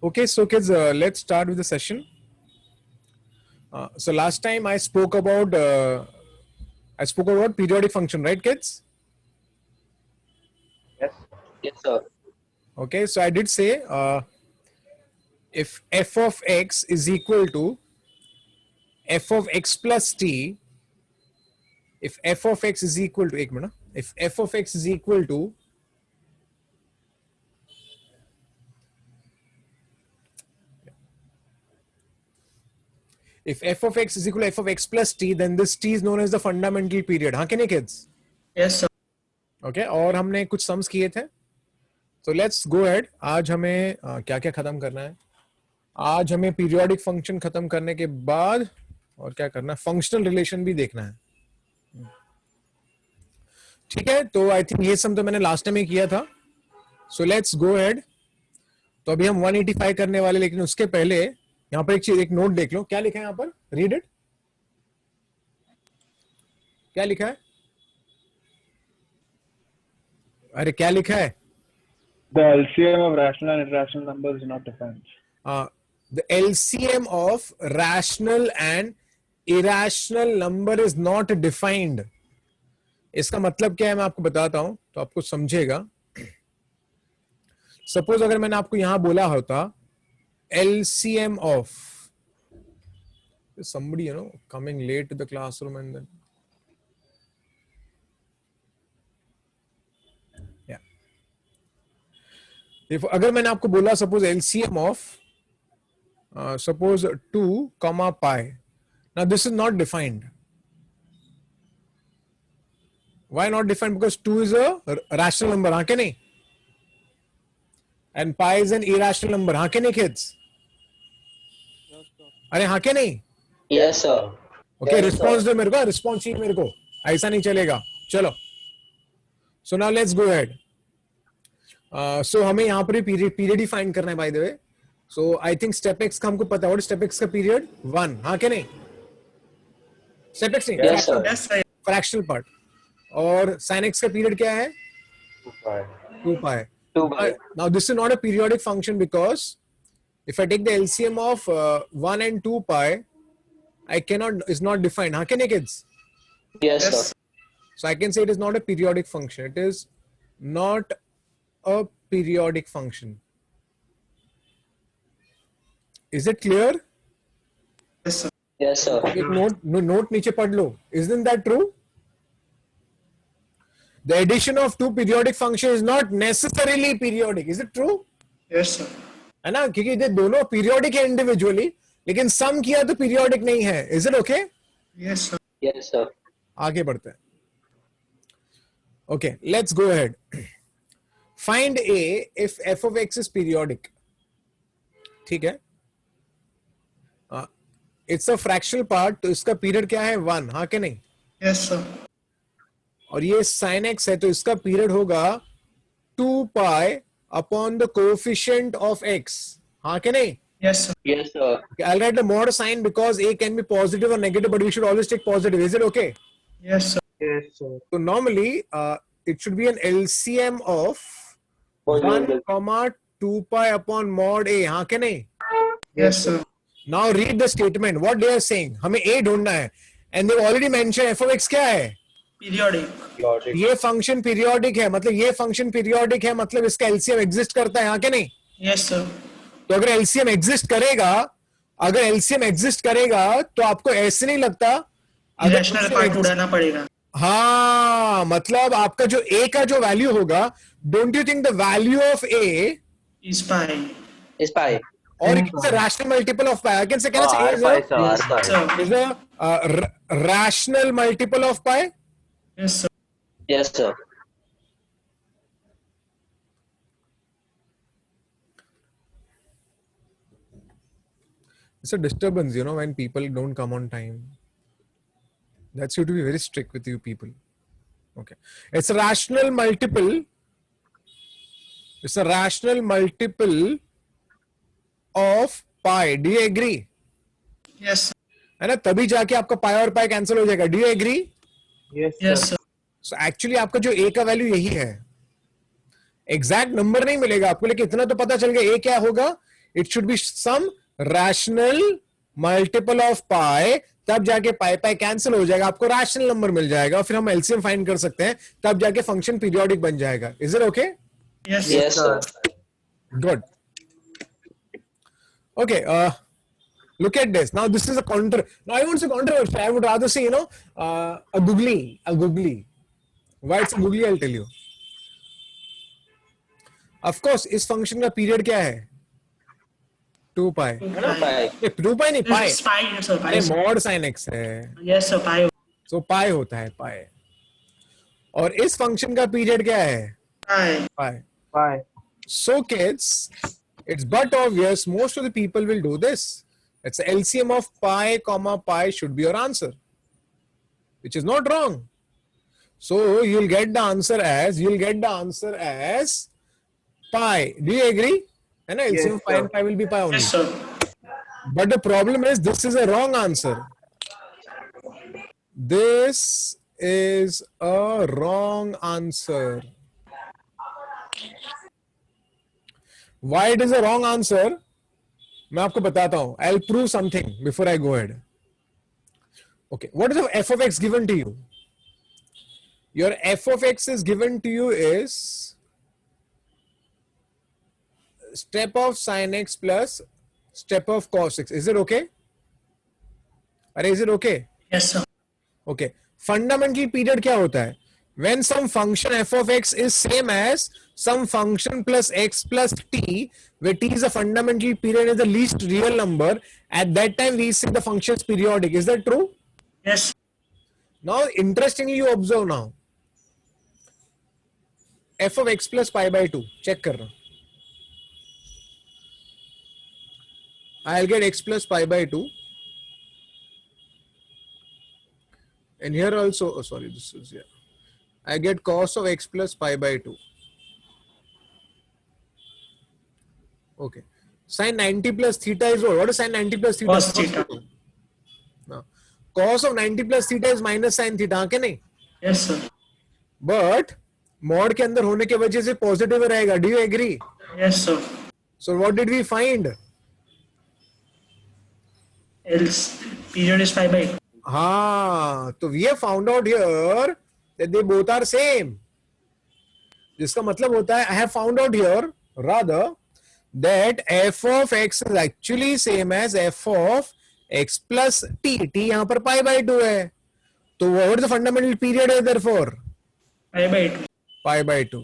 Okay, so kids, let's start with the session. So last time I spoke about periodic function, right, kids? Yes. Yes, sir. Okay, so I did say if f of x is equal to f of x plus t, if f of x is equal to, एक minute, if f of x is equal to if f of x is equal to f of x plus t, then this t is known as the fundamental period. हाँ कि नहीं kids? Yes, sir. Okay, और हमने कुछ sums किए थे. So let's go ahead. आज हमें क्या क्या खत्म करना है? आज हमें पीरियोडिक फंक्शन खत्म करने के बाद और क्या करना है, फंक्शनल रिलेशन भी देखना है. ठीक है, तो आई थिंक ये सब तो मैंने लास्ट टाइम ही किया था. So let's go ahead. तो अभी हम 185 करने वाले, लेकिन उसके पहले यहां पर एक चीज, एक नोट देख लो. क्या लिखा है यहां पर? Read it. क्या लिखा है? अरे क्या लिखा है? The LCM of rational and irrational numbers is not defined. The LCM of rational and irrational number is not defined. इसका मतलब क्या है मैं आपको बताता हूं तो आपको समझेगा. सपोज अगर मैंने आपको यहां बोला होता LCM of somebody, coming late to the classroom and then if अगर मैंने आपको बोला suppose LCM of suppose 2 comma pi, now this is not defined. Why not defined? Because 2 is a rational number, हाँ के नहीं, and pi is an irrational number, हाँ के नहीं kids? अरे हाँ के नहीं? Yes, sir. Okay, Yes, response sir. दो मेरे को, response चाहिए मेरे को, ऐसा नहीं चलेगा. चलो, so now let's go ahead. So हमें यहाँ पर पीरियड ही फाइंड करना है by the way. So I think step x का हमको पता है. What is step x का पीरियड? 1, हाँ के नहीं? Step x नहीं, Yes, sir. Yes, sir. Fractional part. और sin x का पीरियड क्या है? 2 pi. 2 by. Now this is not a periodic function because if I take the LCM of 1 and 2 pi, I cannot, is not defined. हाँ के नहीं kids? Yes, Yes. sir. So I can say it is not a periodic function. It is not a periodic function. Is it clear? Yes, sir. Yes, sir. एक note नीचे पढ़ लो. Isn't that true? The addition of two periodic functions is not necessarily periodic. Is it true? Yes, sir. है ना, क्योंकि ये दोनों periodic है individually, लेकिन सम किया तो पीरियोडिक नहीं है. Is it okay? Yes, sir. Yes, sir. आगे बढ़ते हैं. Okay, let's go ahead. Find A if F of x is periodic. ठीक है, इट्स अ फ्रैक्शनल पार्ट, तो इसका पीरियड क्या है? 1, हाँ के नहीं? Yes, sir. और ये sin x है तो इसका पीरियड होगा 2 pi upon the coefficient of x, हाँ के नहीं? Yes, sir. Yes, sir. I'll write the mod sign because a can be positive or negative, but we should always take positive. Is it okay? Yes, sir. Yes, sir. So normally it should be an LCM of 1 comma 2 pi upon mod a, हाँ के नहीं? Yes, sir. Now read the statement. What they are saying, हमें a ढूंढना है, and they've already mentioned f of x क्या है? Periodic. ये function periodic है, मतलब ये फंक्शन पीरियोडिक है, मतलब इसका एलसीएम एग्जिस्ट करता है, हाँ के नहीं? Yes, sir. तो अगर एलसीएम एग्जिस्ट करेगा, अगर एलसीएम एग्जिस्ट करेगा तो आपको ऐसे नहीं लगता Irrational part उड़ाना पड़ेगा. हाँ, मतलब आपका जो a का जो वैल्यू होगा, don't you think the value of a Is pi. Is pi. और it's a rational multiple of pi. I can say a R pi, sir. R pi. Sir. is a rational multiple of pi. Yes, sir. Yes, sir. It's a disturbance, when people don't come on time. That's you to be very strict with you people. Okay. It's a rational multiple. It's a rational multiple of pi. Do you agree? Yes, sir. है ना, तभी जाके आपका पाई और पाई cancel हो जाएगा. Do you agree? Yes, Yes, sir. sir. So actually आपका जो ए का वैल्यू यही है. एग्जैक्ट नंबर नहीं मिलेगा आपको, लेकिन इतना तो पता चल गया ए क्या होगा. It should be some rational multiple of pi, तब जाके पाई पाई कैंसिल हो जाएगा, आपको रैशनल नंबर मिल जाएगा, फिर हम एलसीएम फाइंड कर सकते हैं, तब जाके फंक्शन पीरियोडिक बन जाएगा. Is it okay? Yes. Yes, sir. Good. Okay. Look at this. Now this is a counter. Now I won't say controversial. I would rather say, a googly. A googly. Why it's a googly? I'll tell you. Of course, इस function का period क्या है? 2 pi. Pi. 2 pi नहीं, pi. It's pi, yes, sir. Pi, अरे sir. mod sin x है. Yes, sir. Pi. So pi होता है pi. और इस function का period क्या है? Pi. Pi. Pi. So kids, it's but obvious most of the people will do this. It's LCM of pi comma pi should be your answer, which is not wrong. So you'll get the answer as pi. Do you agree? And LCM of pi and pi will be pi only. Yes, sir. But the problem is this is a wrong answer. This is a wrong answer. Why it is a wrong answer? मैं आपको बताता हूं. I'll prove something before I go ahead. Okay, what is the f of x given to you? Your f of x is given to you is step of sin x plus step of cos x. Is it okay? अरे is it okay? Yes, sir. Okay. Fundamental period क्या होता है? When some function f of x is same as some function plus x plus t, where t is a fundamental period is the least real number, at that time we say the function is periodic. Is that true? Yes. Now, interestingly, you observe now. F of x plus pi by 2. Check करना. I'll get x plus pi by 2. And here also, oh sorry, this is, yeah. I get cos of x plus pi by 2. Okay. Sin 90 plus theta is what? What is sin 90 plus theta? Cos theta. Now, cos of 90 plus theta is minus sin theta, हाँ क्या नहीं? Yes, sir. But mod के अंदर होने के वजह से positive रहेगा. Do you agree? Yes, sir. So what did we find? Else period is pi by 2. हाँ, तो we have found out here that they both are same. जिसका मतलब होता है I have found out here rather that f of x is actually same as f of x plus t. t यहाँ पर pi by 2 है. तो what is the fundamental period है therefore? Pi by 2. Pi by 2.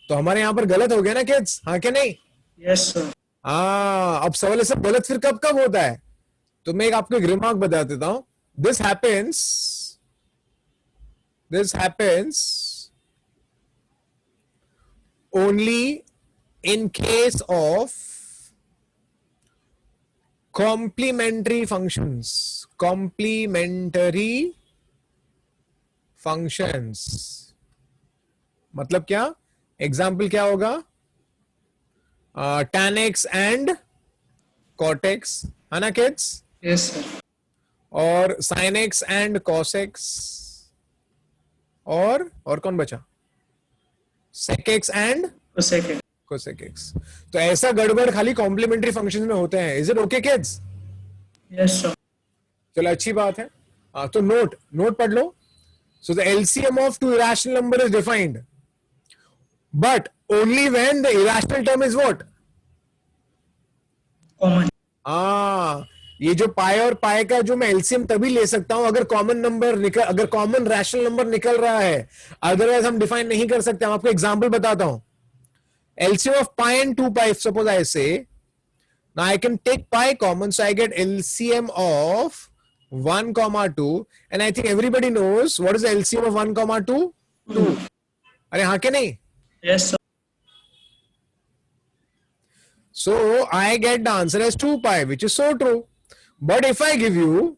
तो हमारे यहाँ पर गलत हो गया ना kids? हाँ क्या नहीं? Yes, sir. हाँ, अब सवाल है सब गलत फिर कब कब होता है? तो मैं आपको एक रिमार्क बता देता हूं. This happens only in case of complementary functions. Complementary functions. मतलब क्या? एग्जाम्पल क्या होगा? tan x and cot x, है ना kids? Yes, sir. और sin x and cos x, और कौन बचा? sec x and Cosec x. cosec x. तो ऐसा गड़बड़ खाली कॉम्प्लीमेंट्री फंक्शंस में होते हैं. Is it okay kids? Yes, sir. चलो अच्छी बात है. तो नोट पढ़ लो. So the LCM of two irrational number is defined, but only when the irrational term is what? Common. ये जो पाई और पाई का जो मैं एलसीएम तभी ले सकता हूं अगर कॉमन रैशनल नंबर निकल रहा है. अदरवाइज हम डिफाइन नहीं कर सकते. हम आपको एग्जांपल बताता हूं. LCM of pi and 2 pi, suppose I say, now I can take pi common, so I get LCM of 1 comma 2, and I think everybody knows what is the LCM of 1 comma 2? 2. अरे हाँ क्या नहीं? Yes, sir. So I get the answer as 2 pi, which is so true. But if I give you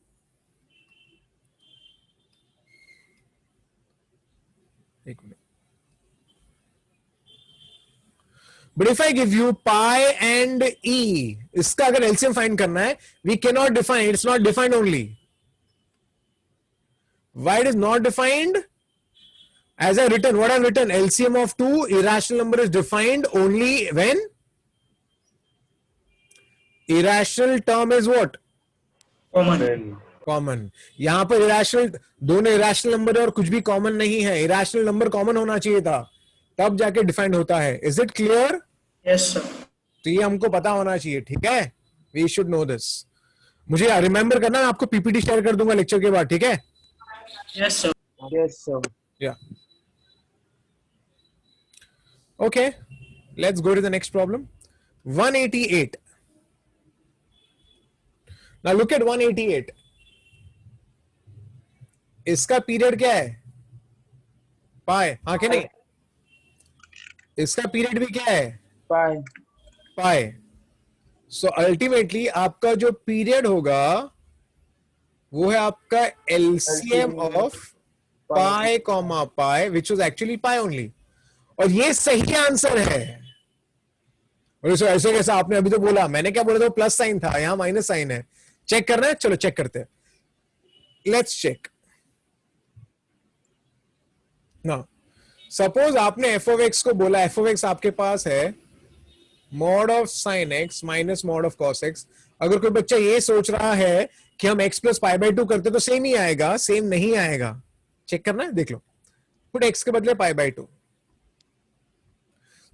But if I give you pi and e, इसका अगर LCM find करना है, we cannot define. It's not defined only. Why it is not defined? As I written, what I've written, LCM of two irrational number is defined only when irrational term is what? Common. Then common. यहां पर irrational, दोनों irrational number है और कुछ भी common नहीं है. Irrational number common होना चाहिए था, तब जाके डिफाइंड होता है. Is it clear? Yes, sir. तो ये हमको पता होना चाहिए. ठीक है, वी शुड नो दिस. मुझे रिमेंबर करना, मैं आपको पीपीटी शेयर कर दूंगा लेक्चर के बाद. ठीक है? Yes, sir. Yes, sir. या okay, let's go to the next problem. 188. Now look at 188. इसका पीरियड क्या है? पाई. हाँ कि नहीं? इसका पीरियड भी क्या है? Pi. पाई. सो अल्टीमेटली आपका जो पीरियड होगा वो है आपका LCM of pi comma pi, which was actually pi only. और ये सही आंसर है. और ऐसे कैसा आपने अभी तो बोला, मैंने क्या बोला था? प्लस साइन था, यहां माइनस साइन है. चेक करना है? चलो चेक करते हैं. Let's check. ना सपोज आपने एफ ऑफ एक्स को बोला, एफ ऑफ एक्स आपके पास है mod of sine X minus mod of cos X. अगर कोई बच्चा ये सोच रहा है कि हम X plus pi by two करते तो सेम ही आएगा, सेम नहीं आएगा. चेक करना है? देख लो. पुट एक्स के बदले पाई by to.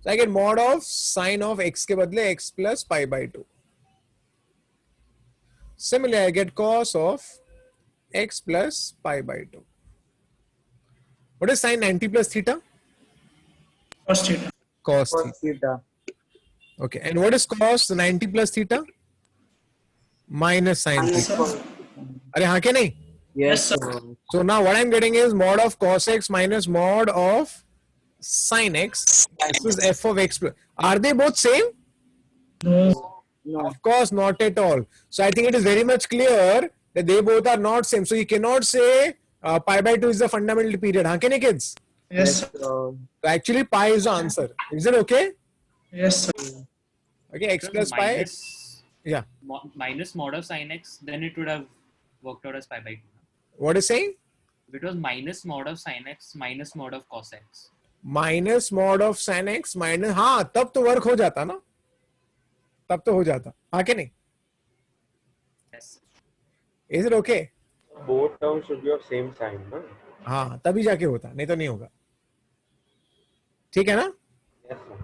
I get mod of sign of x के बदले x plus pi by to. Similarly I get cos of x plus pi by to. What is sin 90 plus theta? Cos theta. Cos Cos theta. theta. Okay. And what is cos 90 plus theta? Minus sin Yes, theta. sir. अरे हाँ क्या नहीं? Yes, sir. sir. So now what I'm getting is mod of cos x minus mod of sin x. This is f of x plus. Are they both same? No. No. Of course not at all. So I think it is very much clear that they both are not same. So you cannot say pi by 2 is the fundamental period. हाँ क्या नहीं kids? Yes, sir. sir. So actually pi is the answer. Is it okay? Yes, sir. Okay, x Because plus pi. minus, Yeah. minus mod of sin x, then it would have worked out as pi by 2. What is saying? If it was minus mod of sin x minus mod of cos x. Minus mod of sine X minus, हाँ तब तो work हो जाता ना, तब तो हो जाता. हाँ क्या नहीं? Yes. Is it okay? Both terms should be of same sign, no? हाँ तभी जाके होता, नहीं तो नहीं होगा. ठीक है ना? Yes, sir.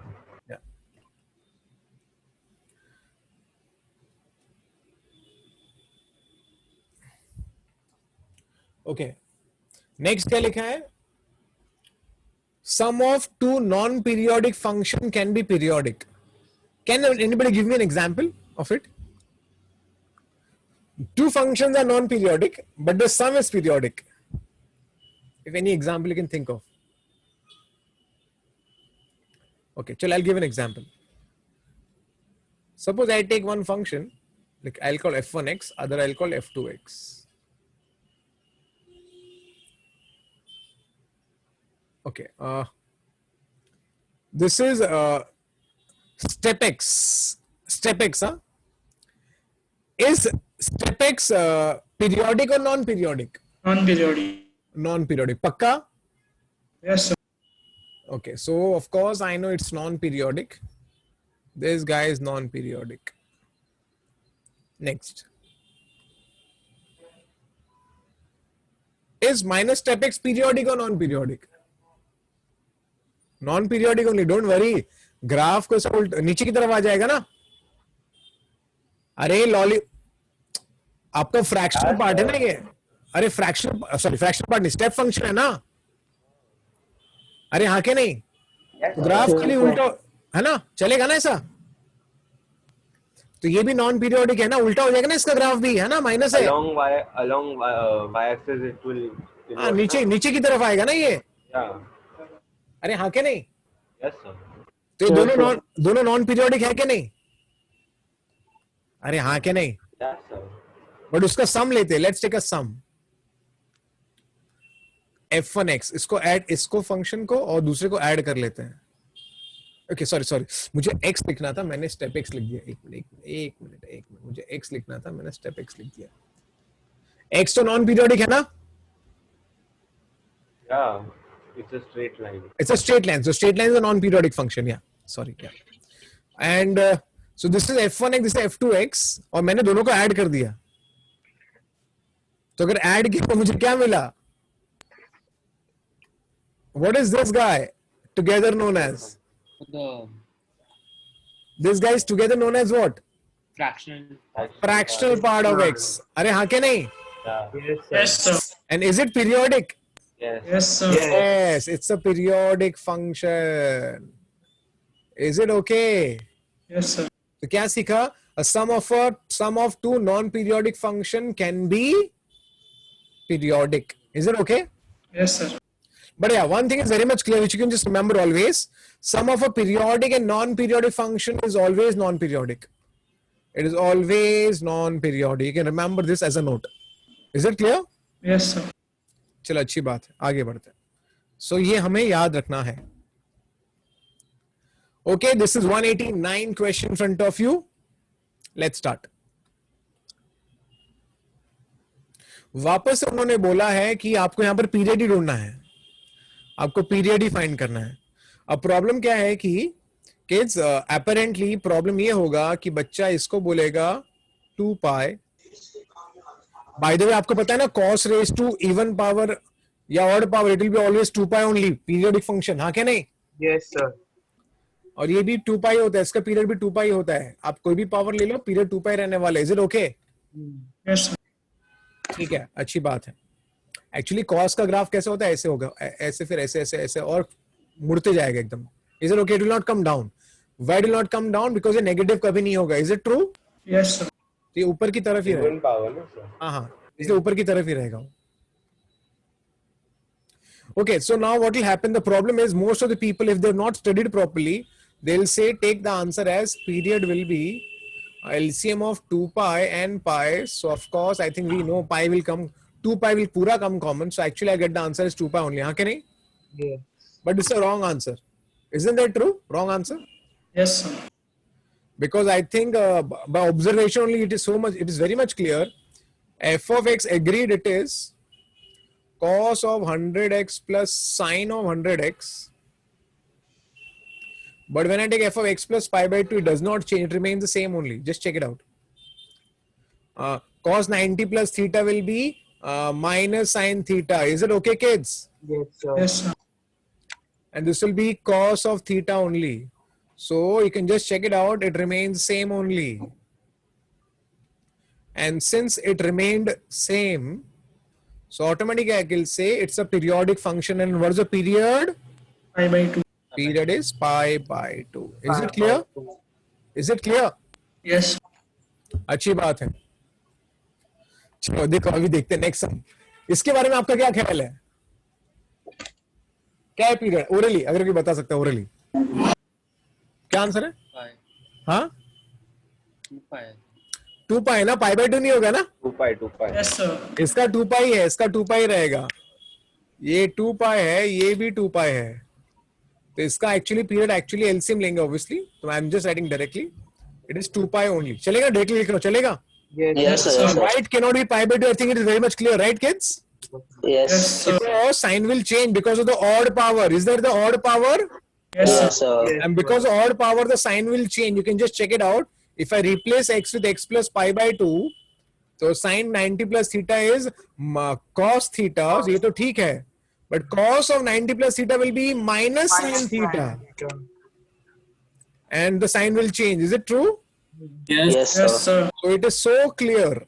ओके. नेक्स्ट क्या लिखा है? Sum of two non periodic function can be periodic. Can anybody give me an example of it? Two functions are non-periodic, but the sum is periodic. If any example you can think of. Okay, so I'll give an example. Suppose I take one function, like I'll call f1x, other I'll call f2x. Okay, this is step x. Step x, huh? Is step x periodic or non-periodic? Non-periodic. Non-periodic. Pakka? Yes, sir. Okay, so of course I know it's non-periodic. This guy is non-periodic. Next. Is minus step x periodic or non-periodic? Non-periodic only. Don't worry. Graph को सब नीचे की तरफ आ जाएगा ना. अरे lolly, आपका fractional part है ना ये. अरे फ्रैक्शनल, सॉरी फ्रैक्शनल पार्ट नहीं, स्टेप फंक्शन है ना. अरे हाँ के नहीं? ग्राफ खाली उल्टा है ना, चलेगा ना ऐसा? तो ये भी नॉन पीरियोडिक है ना, उल्टा हो जाएगा ना इसका ग्राफ भी, है ना, माइनस है. Along y-axis it will. हाँ नीचे नीचे की तरफ आएगा ना ये. Yeah. अरे हाँ के नहीं? Yes, sir. तो ये दोनों नॉन पीरियोडिक है के नहीं? अरे हाँ के नहीं? Yes, sir. बट उसका सम लेते हैं. Let's take a some. f1x, इसको ऐड, इसको फंक्शन को और दूसरे को ऐड कर लेते हैं. ओके सॉरी मुझे x लिखना था, मैंने स्टेप x लिख दिया. एक मिनट मुझे x लिखना था, मैंने स्टेप x लिख दिया. x तो नॉन पीरियोडिक है ना? Yeah. It's a straight line. It's a straight line. So straight line is a non-periodic function. Yeah. Sorry. Yeah. And So this is f1x, this is f2x, और मैंने दोनों को add कर दिया. तो अगर ऐड किया तो मुझे क्या मिला? What is this guy together known as? The This guy is together known as what? fractional. Fractional part of x. अरे हाँ क्या नहीं? Yeah. Yes, sir. Yes, sir. And is it periodic? Yes. Yes, sir. Yes, it's a periodic function. Is it okay? Yes, sir. तो क्या सीखा? A sum of two non-periodic function can be periodic. Is it okay? Yes, sir. But yeah, one thing is very much clear, which you can just remember always. Sum of a periodic and non-periodic function is always non-periodic. It is always non-periodic. You can remember this as a note. Is it clear? Yes, sir. चलो अच्छी बात है, आगे बढ़ते हैं. So ये हमें याद रखना है. Okay, this is 189 question in front of you. Let's start. वापस से उन्होंने बोला है कि आपको यहां पर पीरियड ही ढूंढना है, आपको पीरियड ही फाइंड करना है. अब प्रॉब्लम क्या है कि किड्स अपेरेंटली प्रॉब्लम ये होगा कि बच्चा इसको बोलेगा 2 पाई. बाय द वे आपको पता है ना, cos raise to even power या odd power, it will be always 2 pi only, periodic function. हाँ क्या नहीं? Yes, sir. और ये भी 2 पाई होता है, इसका पीरियड भी 2 पाई होता है. आप कोई भी पावर ले लो, पीरियड 2 पाई रहने वाला है. Is it okay? Yes, sir. ठीक है, अच्छी बात है. एक्चुअली कॉस का ग्राफ कैसे होता है? ऐसे होगा, ऐसे फिर ऐसे ऐसे ऐसे और मुड़ते जाएगा एकदम. Is it okay? It will not come down. Why will not come down? Because ये नेगेटिव कभी नहीं होगा. Is it true? Yes, sir. ये ऊपर की तरफ ही रहेगा. Even power, no, sir. हाँ, इसलिए ऊपर की तरफ ही रहेगा. Okay, so now what will happen? The problem is most of the people, if they've not studied properly, they'll say take the answer as period will be LCM of 2 pi and pi. So of course, I think we know pi will come, 2 pi will pura come common. So actually I get the answer is 2 pi only. हाँ क्या नहीं? Yes. But it's a wrong answer. Isn't that true? Wrong answer? Yes, sir. Because I think by observation only it is so much, it is very much clear. F of x agreed it is cos of 100x plus sine of 100x. But when I take f of x plus pi by 2, it does not change. It remains the same only. Just check it out. Cos 90 plus theta will be minus sine theta. Is it okay, kids? Yes, sir. Yes, sir. And this will be cos of theta only. So you can just check it out. It remains same only. And since it remained same, so automatically I will say it's a periodic function. And what is the period? Pi by 2. Period is pi by 2. Is it clear? Is it clear? Yes. अच्छी बात है. चलो देखो, अभी देखते हैं next sum. इसके बारे में आपका क्या ख्याल है? क्या है पीरियड? ओरली, अगर कोई बता सकता है ओरली. क्या आंसर है? Pi. हाँ, 2 pi. 2 पाई ना, पाई बाय 2 नहीं होगा ना? 2 pi, 2 pi. Yes, sir. इसका 2 पाई है, इसका 2 पाई रहेगा. ये 2 पाई है, ये भी 2 पाई है. तो इसका एक्चुअली पीरियड एक्चुअली एलसीएम लेंगे ऑब्वियसली. तो I am just writing directly. It is 2 pi only. चलेगा? डायरेक्टली लिख लो, चलेगा? Yes, Yes, sir. Yes, sir. Right cannot be pi by 2. I think it is very much clear, right, kids? Yes. Yes, sir. So sign will change because of the odd power. Is there the odd power? Yes, sir. Yes, sir. And because of odd power, the sign will change. You can just check it out. If I replace x with x plus pi by 2, so sin 90 plus theta is cos theta. So ये तो ठीक है. But cos of 90 plus theta will be minus sin theta. And the sign will change. Is it true? Yes, sir. Yes, sir. So it is so clear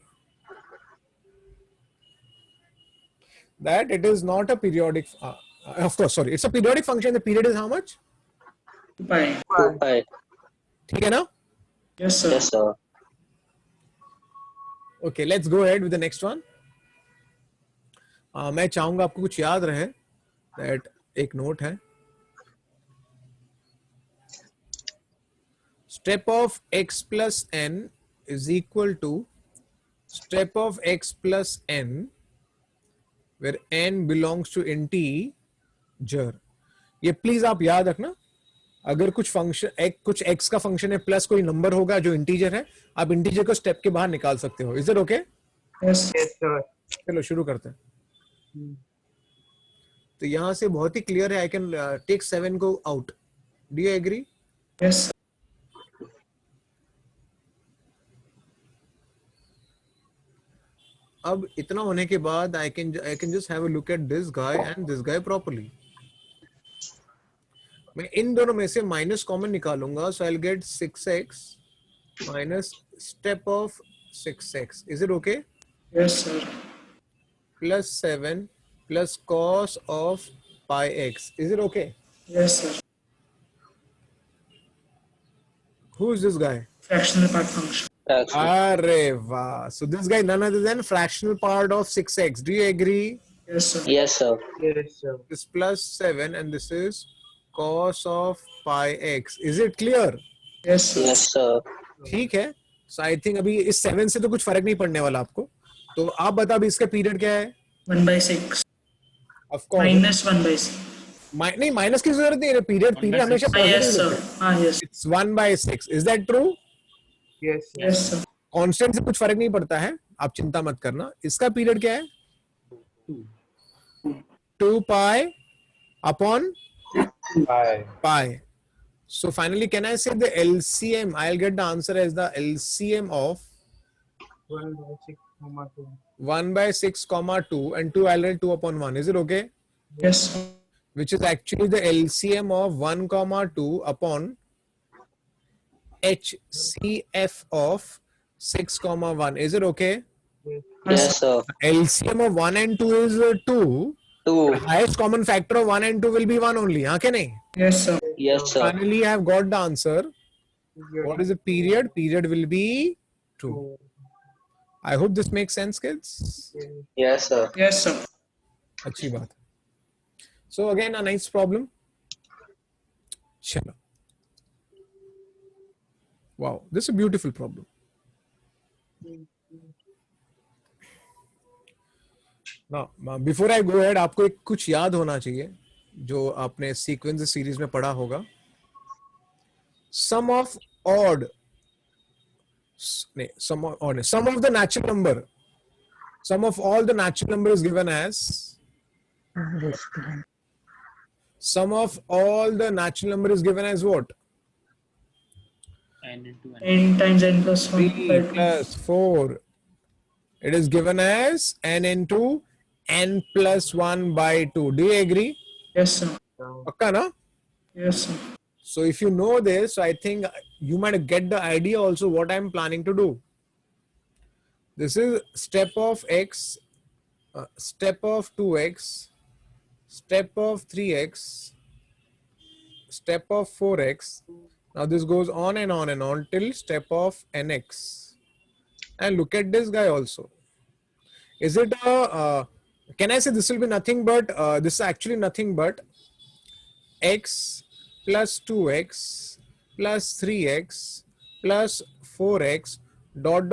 that it is not a periodic. Of course, sorry. It's a periodic function. The period is how much? 2 pi. 2 pi. ठीक है ना? Yes, sir. Yes, sir. Okay, let's go ahead with the next one. मैं चाहूंगा आपको कुछ याद रहे. That एक नोट है. Step of x plus n is equal to step of x plus n, where n belongs to integer. ये please आप याद रखना. अगर कुछ फंक्शन कुछ x का फंक्शन है प्लस कोई नंबर होगा जो इंटीजर है, आप इंटीजर को स्टेप के बाहर निकाल सकते हो. Is it okay? Yes. Yes, sir. चलो शुरू करते हैं. तो यहां से बहुत ही क्लियर है. आई कैन टेक 7 को आउट. Do you agree? Yes, sir. अब इतना होने के बाद I can just have a look at this guy and this guy properly. मैं इन दोनों में से माइनस कॉमन निकालूंगा, so I'll get 6x minus step of 6x. Is it okay? Yes, sir. Plus 7 plus cos of pi x. Is it okay? Yes, sir. Who is this guy? Fractional part function. Fraction. Arre vaah. So this guy none other than fractional part of 6x. Do you agree? Yes, sir. Yes, sir. Yes, sir. This plus 7 and this is cos of pi x. Is it clear? Yes, sir. Yes, sir. ठीक है. So I think अभी इस 7 से तो कुछ फर्क नहीं पड़ने वाला आपको. तो आप बताओ अभी इसका पीरियड क्या है? 1/6 Of course. minus 1/6. नहीं माइनस की जरूरत नहीं है. पीरियड हमेशा Yes, positive sir. होता है. Yes. It's 1/6. Is that true? Yes, sir. Yes, sir. Constant से कुछ फर्क नहीं पड़ता है, आप चिंता मत करना. इसका पीरियड क्या है? 2 pi upon Pi. pi. So finally, can I say the LCM? I'll get the answer as the LCM of 1/6, 2. 1/6, 2 and 2 I'll get 2 upon 1. Is it okay? Yes, sir. Which is actually the LCM of 1, 2 upon HCF of 6, 1. Is it okay? Yes, sir. LCM of 1 and 2 is 2. 2. Highest common factor of 1 and 2 will be 1 only. हाँ क्या नहीं? Yes, sir. Yes, sir. Finally, I have got the answer. What is the period? Period will be 2. I hope this makes sense, kids. Yes, sir. Yes, sir. अच्छी बात. So again, a nice problem. Chalo. Wow, this is a beautiful problem. Now, before I go ahead, आपको एक कुछ याद होना चाहिए जो आपने सीक्वेंस सीरीज में पढ़ा होगा. Sum of odd, sum of the natural number, sum of all the natural number is given as, sum of all the natural number is given as what? N into n. N times n plus 1 3 by 2. plus 4. It is given as n into n plus 1 by 2. Do you agree? Yes, sir. Pakka na? Yes, sir. So if you know this, I think you might get the idea also what I'm planning to do. This is step of x, step of 2x, step of 3x, step of 4x. Now this goes on and on and on till step of nx. And look at this guy also. Is it a, can I say this will be nothing but, this is actually nothing but x plus 2x plus 3x plus 4x dot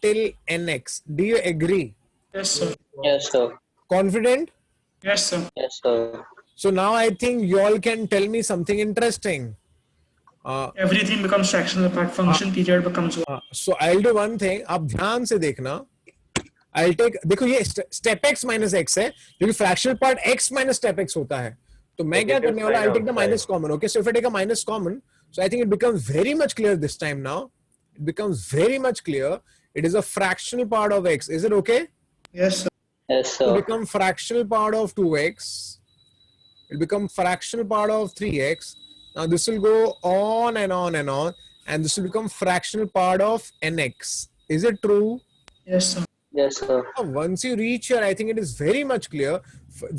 till nx. Do you agree? Yes, sir. Yes, sir. Confident? Yes, sir. Yes, sir. So now I think you all can tell me something interesting. Everything becomes fractional part function. Period becomes 1. So I'll do one thing. आप ध्यान से देखना. I'll take, देखो ये step x minus x है, क्योंकि fractional part x minus step x होता है. तो मैं क्या करने वाला? I'll take the minus common. Okay, so if I take a minus common, so I think it becomes very much clear this time now. It becomes very much clear. It is a fractional part of x. Is it okay? Yes, sir. Yes, It will sir. become fractional part of 2x. It will become fractional part of 3x. Now this will go on and on and on. And this will become fractional part of nx. Is it true? Yes, sir. Yes, sir. Once you reach here, I think it is very much clear.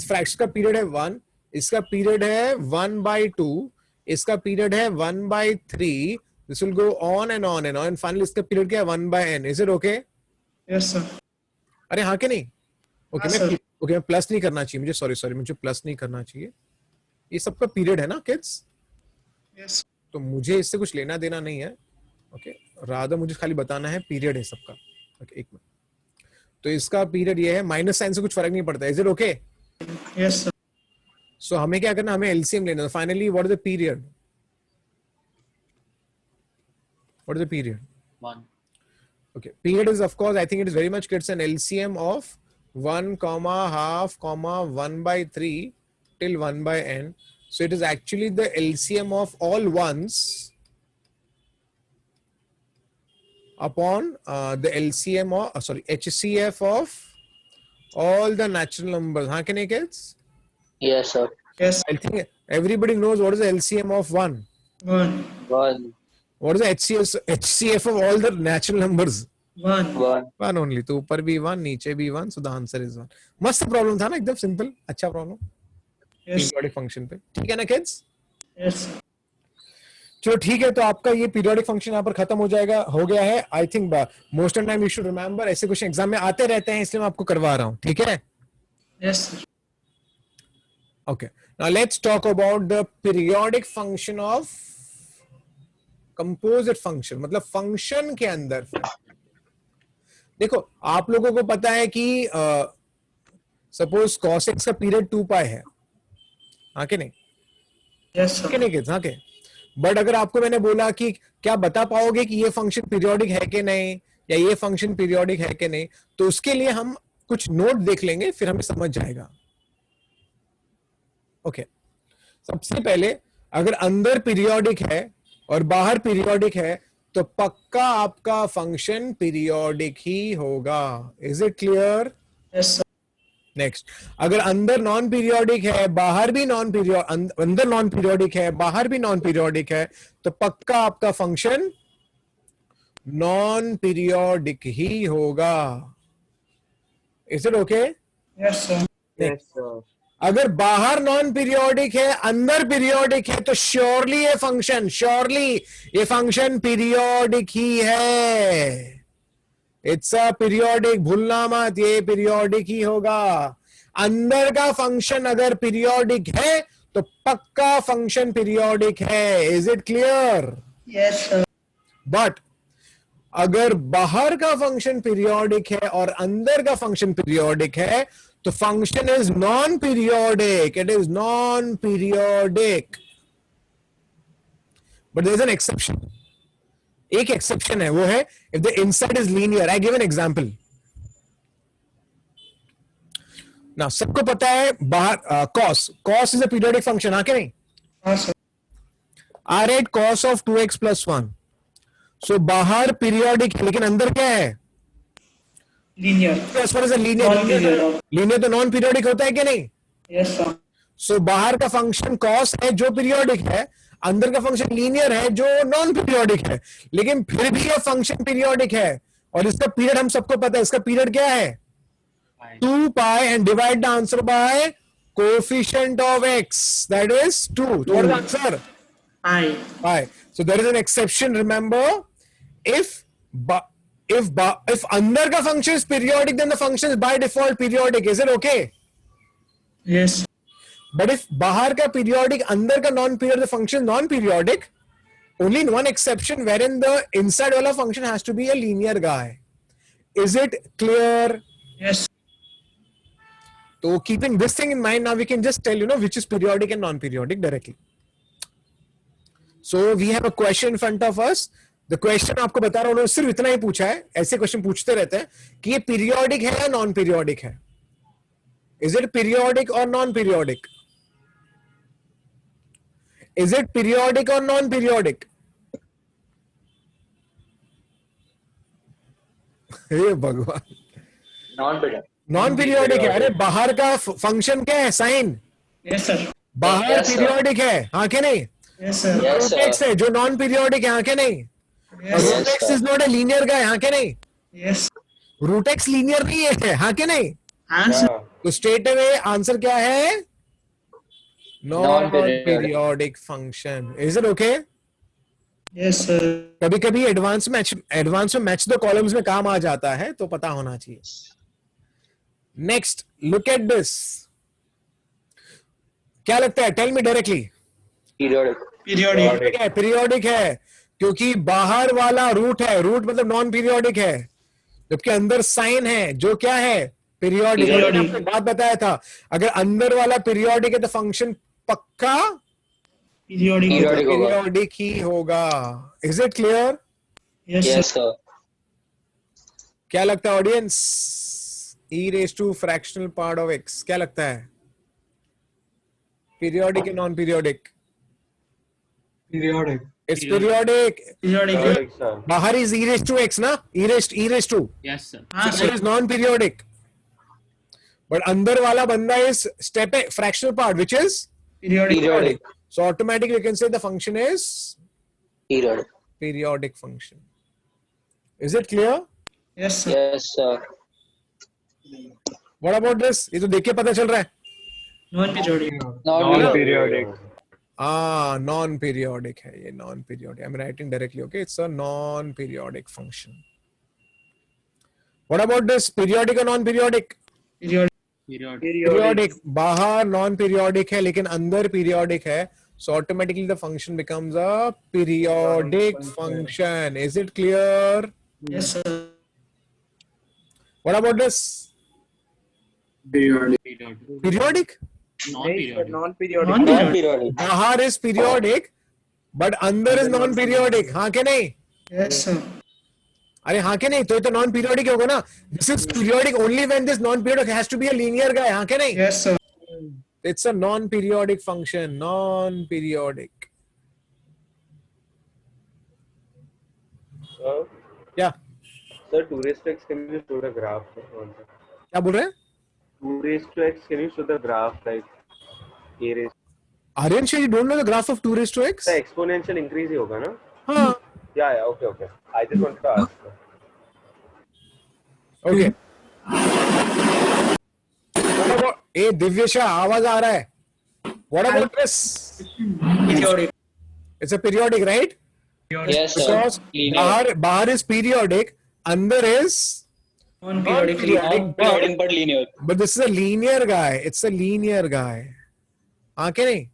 Fraction का period है 1. इसका period है 1/2. इसका period है 1/3. This will go on and on and on. And finally इसका period क्या है 1/n. Is it okay? Yes, sir. अरे हाँ के नहीं? Okay, हाँ, मैं sir. okay, मैं प्लस नहीं करना चाहिए मुझे. सॉरी मुझे प्लस नहीं करना चाहिए. ये सबका पीरियड है ना किड्स? Yes. तो मुझे इससे कुछ लेना देना नहीं है. ओके, राधा मुझे खाली बताना है पीरियड है सबका. ओके, एक मिनट. तो इसका पीरियड ये है. माइनस साइन से कुछ फर्क नहीं पड़ता. Is it okay? Yes, sir. सो हमें क्या करना? हमें एलसीएम लेना. Finally what is the period? What is the period? 1. Okay, period is of course I think it is very much gets an LCM of 1, half, 1/3 till 1/n. So it is actually the LCM of all ones upon the LCM or HCF of all the natural numbers. हाँ कि नहीं kids? Yes, sir. Yes. I think everybody knows what is the LCM of 1. 1. 1. What is the HCF of all the natural numbers? 1. 1. 1 only. तो ऊपर भी 1, नीचे भी 1, so the answer is 1. मस्त problem था ना, एकदम सिंपल, अच्छा प्रॉब्लम. Yes. पीरियोडिक फंक्शन पे, ठीक है ना किड्स? Yes. चलो ठीक है, तो आपका ये पीरियोडिक फंक्शन यहाँ पर खत्म हो जाएगा, हो गया है. I think most of time you should remember, ऐसे क्वेश्चन एग्जाम में आते रहते हैं, इसलिए मैं आपको करवा रहा हूँ, ठीक है? Yes, sir. Okay. Now let's talk about the periodic function of composite function. मतलब फंक्शन के अंदर देखो, आप लोगों को पता है कि सपोज cos x का पीरियड 2 पाई है, हाँ कि नहीं? Yes, sir. हाँ कि नहीं kids? हाँ के? बट अगर आपको मैंने बोला कि क्या बता पाओगे कि ये फंक्शन पीरियोडिक है कि नहीं, या ये फंक्शन पीरियोडिक है कि नहीं, तो उसके लिए हम कुछ नोट देख लेंगे, फिर हमें समझ जाएगा. ओके. सबसे पहले, अगर अंदर पीरियोडिक है और बाहर पीरियोडिक है, तो पक्का आपका फंक्शन पीरियोडिक ही होगा. Is it clear? Yes, sir. Next, अगर अंदर नॉन पीरियोडिक है, बाहर भी नॉन पीरियोडिक, अंदर नॉन पीरियोडिक है, बाहर भी नॉन पीरियोडिक है, तो पक्का आपका फंक्शन नॉन पीरियोडिक ही होगा. Is it okay? Yes, sir. Yes, sir. अगर बाहर नॉन पीरियोडिक है, अंदर पीरियोडिक है, तो श्योरली ये फंक्शन पीरियोडिक ही है. इट्स अ पीरियोडिक, भूलना मत, ये पीरियोडिक ही होगा. अंदर का फंक्शन अगर पीरियोडिक है, तो पक्का फंक्शन पीरियोडिक है. Is it clear? Yes, sir. But अगर बाहर का फंक्शन पीरियोडिक है और अंदर का फंक्शन पीरियोडिक है, तो function is non periodic. It is non periodic. But there is an exception. एक एक्सेप्शन है, वो है if the inside is linear. I give an example. ना सबको पता है बाहर cos इज अ पीरियोडिक फंक्शन, हाँ कि नहीं? Yes, sir. I read cos of 2x plus 1. So बाहर पीरियोडिक है, लेकिन अंदर क्या है? Linear. As far as a Non-periodic. Linear तो नॉन पीरियोडिक होता है कि नहीं? Yes, sir. सो बाहर का फंक्शन cos है जो पीरियोडिक है, अंदर का फंक्शन लीनियर है जो नॉन पीरियोडिक है, लेकिन फिर भी ये फंक्शन पीरियोडिक है. और इसका पीरियड हम सबको पता है, इसका पीरियड क्या है? 2 pi and divide the answer by coefficient of x, that is 2. So what is the answer? I. Pi. So there is an exception, remember. If अंदर का function is periodic, then the function is by default periodic. Is it okay? Yes. But if बाहर का periodic, अंदर का non-periodic, the function non-periodic, only in one exception, wherein the inside वाला function has to be a linear guy. Is it clear? Yes. So keeping this thing in mind, now we can just tell which is periodic and non-periodic directly. So we have a question in front of us. The question आपको बता रहा हूं, उन्होंने सिर्फ इतना ही पूछा है, ऐसे क्वेश्चन पूछते रहते हैं कि ये पीरियोडिक है या नॉन पीरियोडिक है. Is it periodic or non-periodic? Is it periodic or non-periodic? हे भगवान, Non-periodic. नॉन पीरियोडिक है. अरे बाहर का फंक्शन क्या है? साइन. Yes, sir. बाहर Yes, sir. पीरियोडिक है, हाँ के नहीं? Yes, sir. Yes, root X sir. है जो नॉन पीरियोडिक है, हाँ के नहीं? Yes. Root x is not a linear guy, हाँ के नहीं? Yes. रूट एक्स लीनियर नहीं है, हाँ के नहीं? Answer. Yeah. तो स्ट्रेट अवे आंसर क्या है? Non Non-periodic. Periodic function. Is it okay? Yes, sir. कभी कभी एडवांस में मैच द कॉलम्स में काम आ जाता है, तो पता होना चाहिए. Next, look at this. क्या लगता है? Tell me directly. Periodic. Periodic. Periodic है क्योंकि बाहर वाला रूट है, रूट मतलब नॉन पीरियोडिक है, जबकि अंदर साइन है जो क्या है? पीरियोडिक. Periodic. मैंने आपको बात बताया था, अगर अंदर वाला पीरियोडिक है तो फंक्शन पक्का Periodic. Periodic होगा. पीरियोडिक ही होगा. Is it clear? Yes, sir. Yes, sir. क्या लगता है audience? e raised to fractional part of x, क्या लगता है? पीरियोडिक या non periodic? Periodic. It's periodic. Periodic. Periodic, sir. Bahar is e raised to x na, e raised to. Yes, sir. हाँ So it sir. is non-periodic. But अंदर वाला बंदा is step a fractional part, which is Periodic. Periodic. so automatically you can say the function is Periodic. periodic function. Is it clear? Yes sir. Yes, sir. What about this? ये तो देख के पता चल रहा है. Non-periodic. Non-periodic. Non-periodic है ये, non-periodic. I'm writing directly. Okay, it's a non-periodic function. What about this? Periodic or non-periodic? Periodic. Period. Periodic. बाहर non-periodic है लेकिन अंदर periodic है. So automatically the function becomes a periodic function. Is it clear? Yes sir. What about this? Period. Periodic? Non-periodic. Non-periodic. Non-periodic. बाहर is periodic, but अंदर is non-periodic. हाँ के नहीं? Yes sir. अरे हाँ के नहीं? तो ये तो non-periodic होगा ना? This is periodic only when this non-periodic has to be a linear guy. हाँ के नहीं? Yes sir. It's a non-periodic function. Non-periodic. Sir, क्या? sir, 2 raised to x, can you show the graph? क्या बोल रहे हैं? 2 raised to x, can you show the graph like a raised? Aryan, you don't know the graph of 2 raised to x? The exponential increase ही होगा ना? हाँ. Yeah, okay. I just wanted to ask. Okay. What about? ए दिव्यशा आवाज आ रहा है. What about this? Periodic. It's a periodic, right? Yes, sir. Because Linear. bahar is periodic, under is Non-periodic. non-periodic, Non-periodic but linear. but this is a linear guy. It's a linear guy. हाँ क्या नहीं?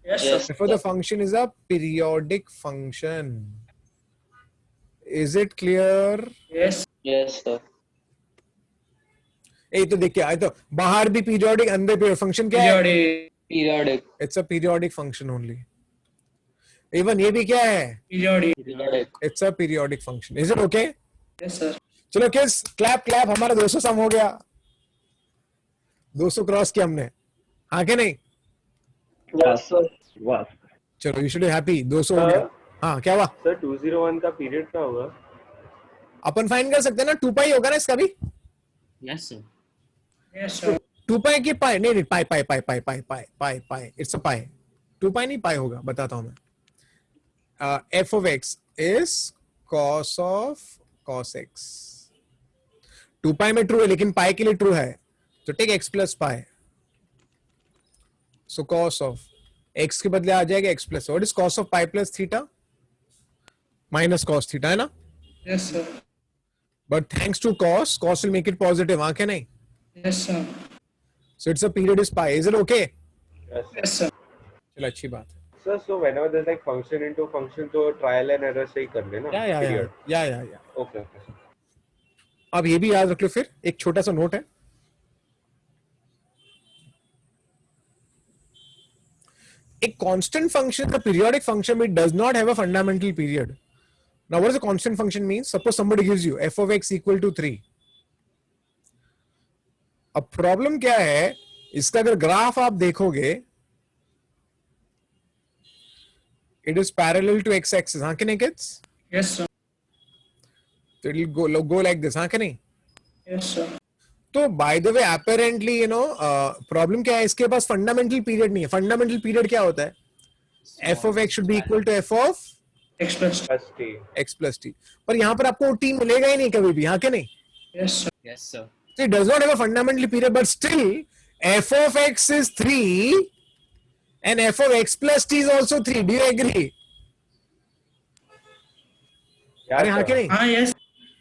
Yes sir. Yes. Therefore, the function is a periodic function. Is it clear? Yes. Yes, sir. ए तो देखिए आए तो बाहर भी periodic, अंदर periodic. Function क्या है? Periodic. Periodic. It's a periodic function only. Even ये भी क्या है? Periodic. Periodic. It's a periodic function. Is it okay? Yes sir. चलो किस क्लैप हमारा 200 सम हो गया. 200 क्रॉस किया हमने. हाँ क्या नहीं? Yes, sir. Was. चलो you should be happy. 200 हो गया. हाँ क्या हुआ? Sir, 201 का period क्या होगा? अपन फाइंड कर सकते हैं ना. 2 पाई होगा ना इसका भी. Yes, sir. Yes sir. 2 पाई की पाई नहीं पाई. It's a पाई. 2 पाई नहीं पाई होगा. बताता हूँ मैं. F of x is cos of cos x. 2 पाई में ट्रू है लेकिन पाई के लिए ट्रू है. तो take x plus pi. So cos of x के बदले आ जाएगा x plus. What is cos of pi plus theta? Minus cos theta है ना? Yes sir. But thanks to cos will make it positive. हाँ क्या नहीं? Yes sir. So it's a period is pi. Is it okay? Yes, sir. Yes sir. चलो अच्छी बात है. Sir, so whenever there's like function into function, तो trial and error से ही कर लेना. Period. या. Okay. अब ये भी याद रख लो फिर. एक छोटा सा नोट है. A constant function is a periodic function, but it does not have a fundamental period. Now, what does a constant function mean? Suppose somebody gives you f of x equal to 3. अब problem क्या है? इसका अगर graph आप देखोगे, it is parallel to x axis. हाँ कि नहीं kids? Yes sir. So it will go like this. हाँ कि नहीं? Yes sir. तो bye the way apparently problem क्या है? इसके पास फंडामेंटल पीरियड नहीं है. फंडामेंटल पीरियड क्या होता है? f of x should be equal to f of X plus. Plus T. x plus t. पर यहाँ पर आपको t मिलेगा ही नहीं कभी भी. हाँ क्या नहीं? Yes sir. Yes, sir. So it does not have a fundamental period, but still f of x is 3 and f of x plus t is also 3. Do you agree? Yeah, अरे हाँ sir. कि नहीं? हाँ yes.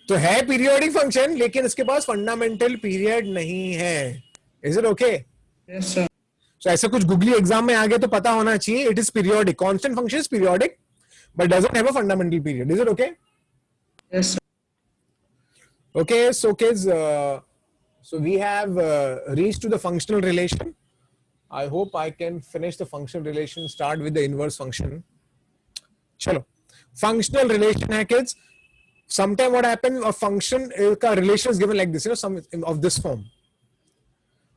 तो है periodic function लेकिन इसके पास fundamental period नहीं है. Is it okay? Yes sir. सो ऐसा कुछ गूगली एग्जाम में आ गया तो पता होना चाहिए. It is periodic. Constant function is periodic but doesn't have a fundamental period. Is it okay? Yes sir. Okay, so kids, so we have reached to the functional relation. I hope I can finish the functional relation, start with the inverse function. Chalo. Functional relation hai kids. Sometime what happens, a function ka relation is given like this, some of this form.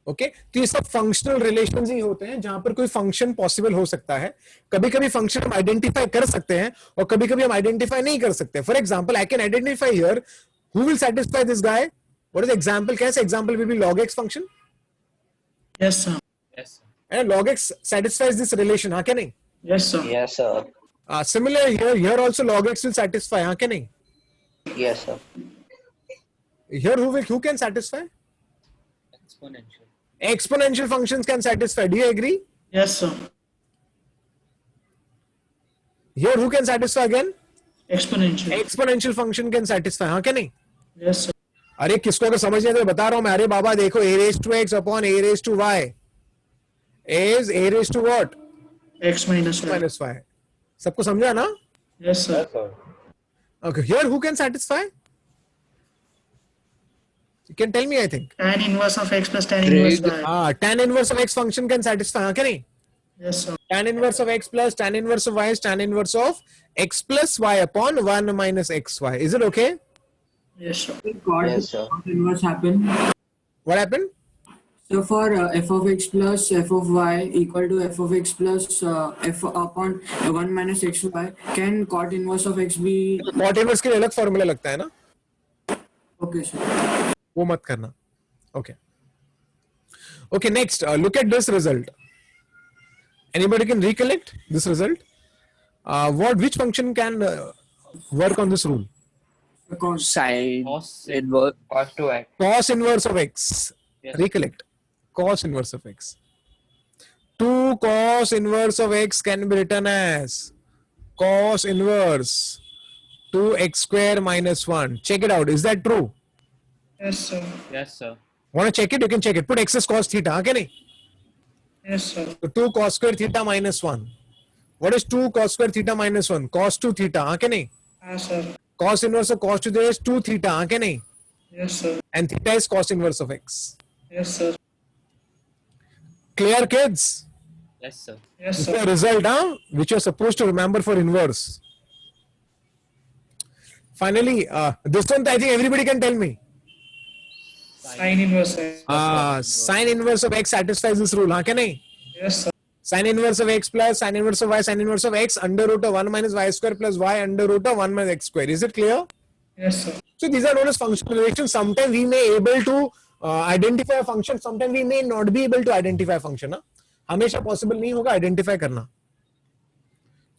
Okay तो ये सब functional relations ही होते हैं जहां पर कोई function possible हो सकता है. कभी कभी फंक्शन हम आइडेंटिफाई कर सकते हैं और कभी कभी हम आइडेंटिफाई नहीं कर सकते. For example I can identify here who will satisfy this guy. What is example? कैसे example will be log x फंक्शन Yes, sir. Yes, sir. and log x satisfies this relation. हाँ क्या नहीं? Yes, sir. Yes, sir. Similar here also log x will satisfy. हाँ क्या नहीं? Yes, sir. Here who can satisfy? Exponential. Exponential functions can satisfy. Do you agree? Yes, sir. Here who can satisfy again? Exponential. Exponential function can satisfy. हाँ क्या नहीं? Yes, sir. अरे किसको अगर समझ नहीं तो बता रहा हूं मैं. अरे बाबा देखो a raised to x upon a raised to y is a raised to what? X minus Y. Minus y. सबको समझा ना? Yes, sir. Yes, sir. Okay. Here who can satisfy? You can tell me. I think. Tan inverse of X plus tan inverse Y. Tan inverse of x function can satisfy. हाँ क्या नहीं? Yes, sir. Tan inverse of x plus tan inverse of y is tan inverse of x plus y upon 1 minus xy. Is it okay? Yes, sir. Cot Yes, sir. inverse happen. What happened? So for f of x plus f of y equal to f of x plus f upon 1 minus xy, can cot inverse of x be? Cot inverse के लिए अलग formula लगता है ना? Okay, sir. वो मत करना. Okay. Okay. Next, look at this result. Anybody can recollect this result? Which function can work on this rule? Sine Cos inverse. Cos 2x. Cos inverse of x. Yes. Recollect. Cos inverse of x. 2 cos inverse of x can be written as cos inverse 2x square minus 1. Check it out. Is that true? Yes, sir. Yes, sir. Want to check it? You can check it. Put x as cos theta. हाँ क्या नहीं? Yes, sir. So 2 cos square theta minus 1. What is 2 cos square theta minus 1? Cos 2 theta. हाँ क्या नहीं? Ah, sir. Cos inverse of cos 2 theta is 2 theta. हाँ क्या नहीं? Yes, sir. And theta is cos inverse of x. Yes, sir. Clear, kids? Yes, sir. Yes, This is sir. a result, which you're supposed to remember for inverse. Finally, this one I think everybody can tell me. Sin inverse X. Sin inverse of x satisfies this rule. हाँ क्या नहीं? Yes, sir. Sin inverse of x plus sin inverse of y, sin inverse of x under root of 1 minus y square plus y under root of 1 minus x square. Is it clear? Yes, sir. So these are known as functional relations. Sometimes we may able to identify a function. Sometimes we may not be able to identify a function. हाँ? हमेशा possible नहीं होगा identify करना.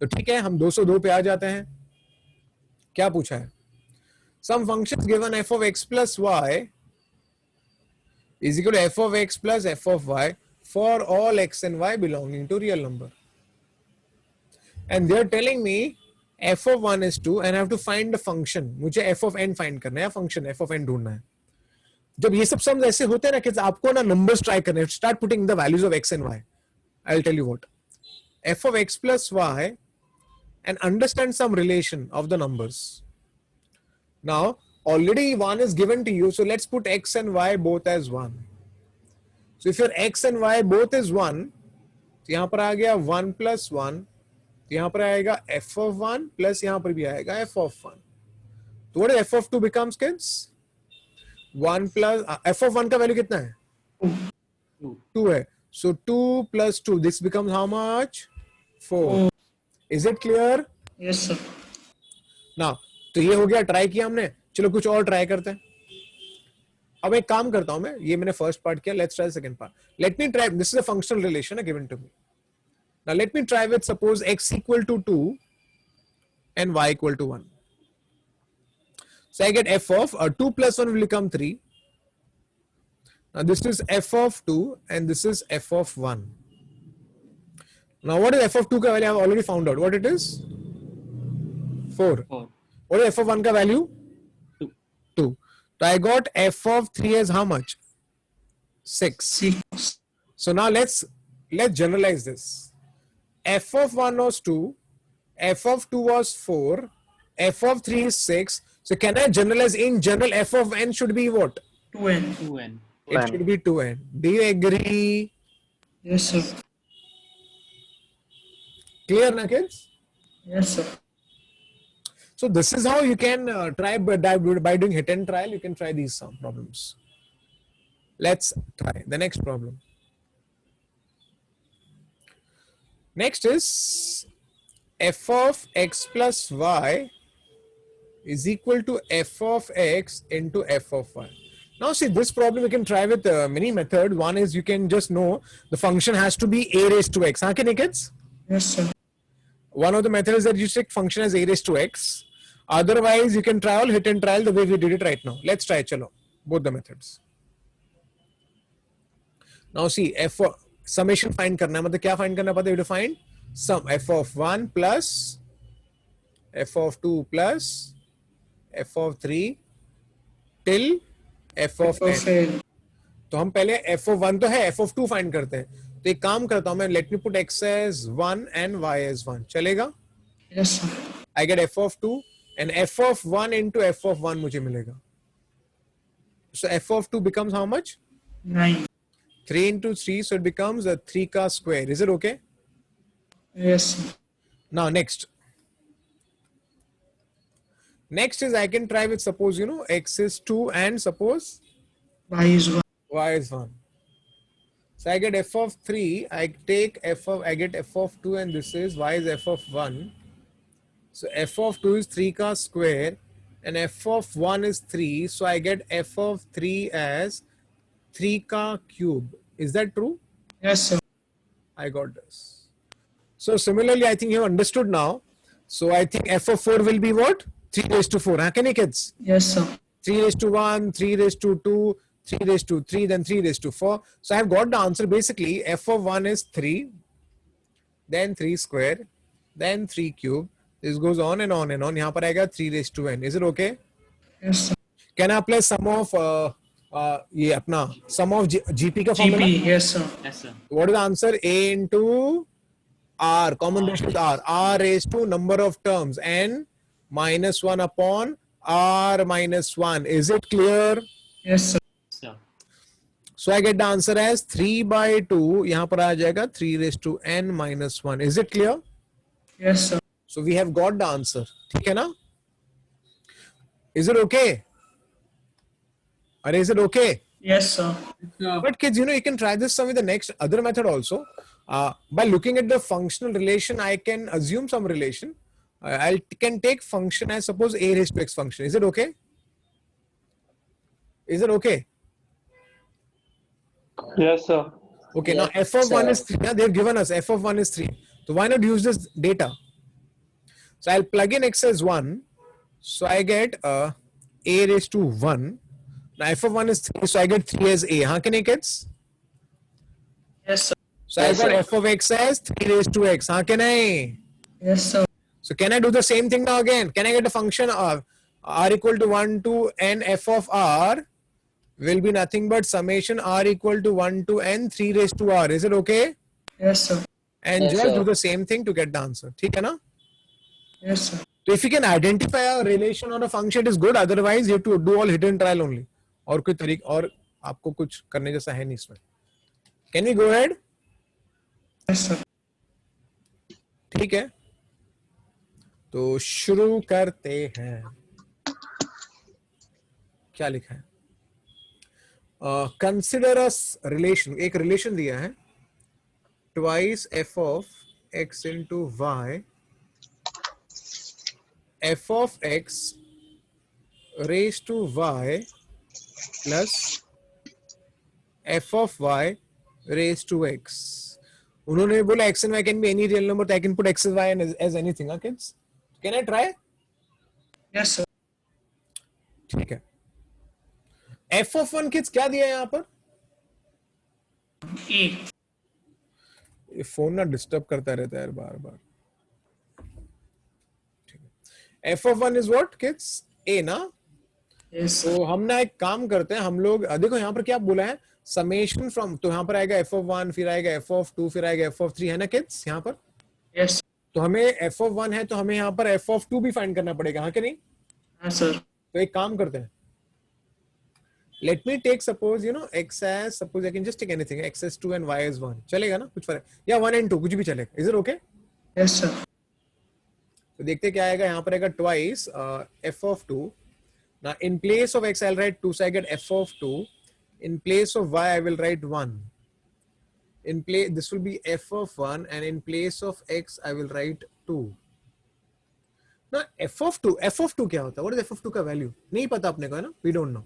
तो ठीक है, हम 202 पे आ जाते हैं. क्या पूछा है? Some functions given f of x plus y is equal to f of x plus f of y for all x and y belonging to real number. And they are telling me f of 1 is 2 and I have to find the function. मुझे f of n find करना है, function f of n ढूंढना है. जब ये सब sums ऐसे होते हैं ना कि आपको ना numbers try करने हैं, start putting the values of x and y. I'll tell you what. f of x plus y and understand some relation of the numbers. Now, already 1 is given to you, so let's put x and y both as 1. So if your x and y both is 1, तो यहाँ पर आ गया 1 plus 1, तो यहाँ पर आएगा f of 1 plus यहाँ पर भी आएगा f of 1. तो what is f of 2 becomes, kids? 1 plus f of 1 का वैल्यू कितना है? 2 है. So 2 plus 2, this becomes how much? 4. Is it clear? Yes, sir. Now, तो ये हो गया, ट्राई किया हमने. चलो कुछ और ट्राई करते हैं. अब एक काम करता हूं मैं, ये मैंने फर्स्ट पार्ट किया, let's try second part. Let me try, this is a functional relation given to me. Now let me try with suppose x equal to 2 and y equal to 1. So I get f of 2 plus 1 will become 3. Now this is f of 2 and this is f of 1. Now what is f of 2 ka value? I have already found out. What it is? 4. 4. What is f of 1 ka value? 2. 2. So I got f of 3 as how much? 6. 6. So now let's generalize this. F of 1 was 2, f of 2 was 4, f of 3 is 6. So can I generalize in general f of n should be what? 2n. 2n. It should be 2n. Do you agree? Yes, sir. Clear na kids? Yes, sir. So this is how you can try by doing hit and trial. You can try these some problems. Let's try the next problem. Next is f of x plus y is equal to f of x into f of y. Now see, this problem we can try with many methods. One is you can just know the function has to be a raised to x. Huh, kids? Yes, sir. One of the methods that you take function as a raised to x. Otherwise, you can try all hit and trial the way we did it right now. Let's try chalo, both the methods. Now see, f summation find करना है, मतलब क्या find करना पड़ता है? You have to find sum f of 1 plus f of 2 plus f of 3 till f of n. तो हम पहले f of 1 तो है, f of 2 find करते हैं. तो एक काम करता हूं मैं, let me put x as 1 and y as 1. चलेगा? Yes, sir. I get f of 2 and f of 1 into f of 1 मुझे मिलेगा. So f of 2 becomes how much? 9. 3 into 3, so it becomes a 3 ka square. Is it okay? Yes, sir. Now next. Next is I can try with, suppose, you know, x is 2 and suppose Y is 1. y is 1. So I get f of 3, I get f of 2 and this is y is f of 1. So f of 2 is 3 ka square and f of 1 is 3. So I get f of 3 as 3 ka cube. Is that true? Yes, sir. I got this. So similarly, I think you have understood now. So I think f of 4 will be what? 3 raised to 4. Huh, can you kids? Yes, sir. 3 raised to 1, 3 raised to 2, 3 raised to 3, then 3 raised to 4. So I have got the answer. Basically, f of 1 is 3, then 3 square, then 3 cube. This goes on and on and on. यहाँ पर आएगा 3 raised to n. Is it okay? Yes, sir. Can I apply sum of ये अपना sum of GP का formula? GP. Yes, sir. Yes, sir. What is the answer? A into R. Common ratio is R. R raised to number of terms n minus 1 upon R minus 1. Is it clear? Yes, sir. Sir. So I get the answer as 3 by 2. यहाँ पर आ जाएगा 3 raised to n minus 1. Is it clear? Yes, sir. So we have got the answer. ठीक है ना? Is it okay? Or is it okay? Yes, sir. But kids, you know, you can try this some with the next other method also. By looking at the functional relation, I can assume some relation. I can take function as suppose a raised to x function. Is it okay? Is it okay? Yes, sir. Okay, Yes, now f of 1 sir. is 3. They've given us f of 1 is 3. So why not use this data? So I'll plug in x as 1. So I get a raised to 1. Now f of 1 is 3. So I get 3 as a. Huh, can you kids? Yes, sir. So Yes, I got sir. f of x as 3 raised to x. Huh, can I? Yes, sir. So can I do the same thing now again? Can I get a function of r equal to 1 to n f of r will be nothing but summation r equal to 1 to n 3 raised to r. Is it okay? Yes, sir. And Yes, just sir. do the same thing to get the answer. ठीक है ना? Yes, sir. So if you can identify a relation or a function, it is good. Otherwise, you have to do all hidden trial only. और कोई तरीका और आपको कुछ करने जैसा है नहीं इसमें. Can we go ahead? Yes, sir. ठीक है. तो शुरू करते हैं. क्या लिखा है? Consider a relation. एक relation दिया है. Twice f of x into y. F of x raised to y plus f of y raised to x. उन्होंने बोला x and y can be any real number, so I can put x and y as anything, huh, kids? Can I try? Yes, sir. ठीक है. f of 1 kids क्या दिया है यहाँ पर? E. ये फोन ना डिस्टर्ब करता रहता है यार बार बार. f of 1 is what kids? a ना? Yes, sir. तो हम ना एक काम करते हैं, हम लोग देखो यहाँ पर क्या बोला है, समेशन फ्रॉम, तो यहाँ पर आएगा f of 1, फिर आएगा f of 2, फिर आएगा f of 3, है ना किड्स यहाँ पर? Yes, sir. तो हमें f of 1 है तो हमें यहाँ पर f of 2 भी फाइंड करना पड़ेगा, हाँ कि नहीं? Yes, sir. तो एक काम करते हैं, let me take suppose you know x as, suppose I can just take anything, x as 2 and y as 1, चलेगा ना? कुछ फर्क, या 1 and 2 कुछ भी चलेगा. Is it okay? Yes, sir. तो देखते क्या आएगा, यहाँ पर आएगा twice f of 2. Now in place of x I'll write 2, so I get f of 2 In place of y, I will write 1. This will be f of 1, and in place of x, I will write 2. Now, f of 2 क्या होता है? What is f of 2 का value? नहीं पता अपने को है ना? We don't know.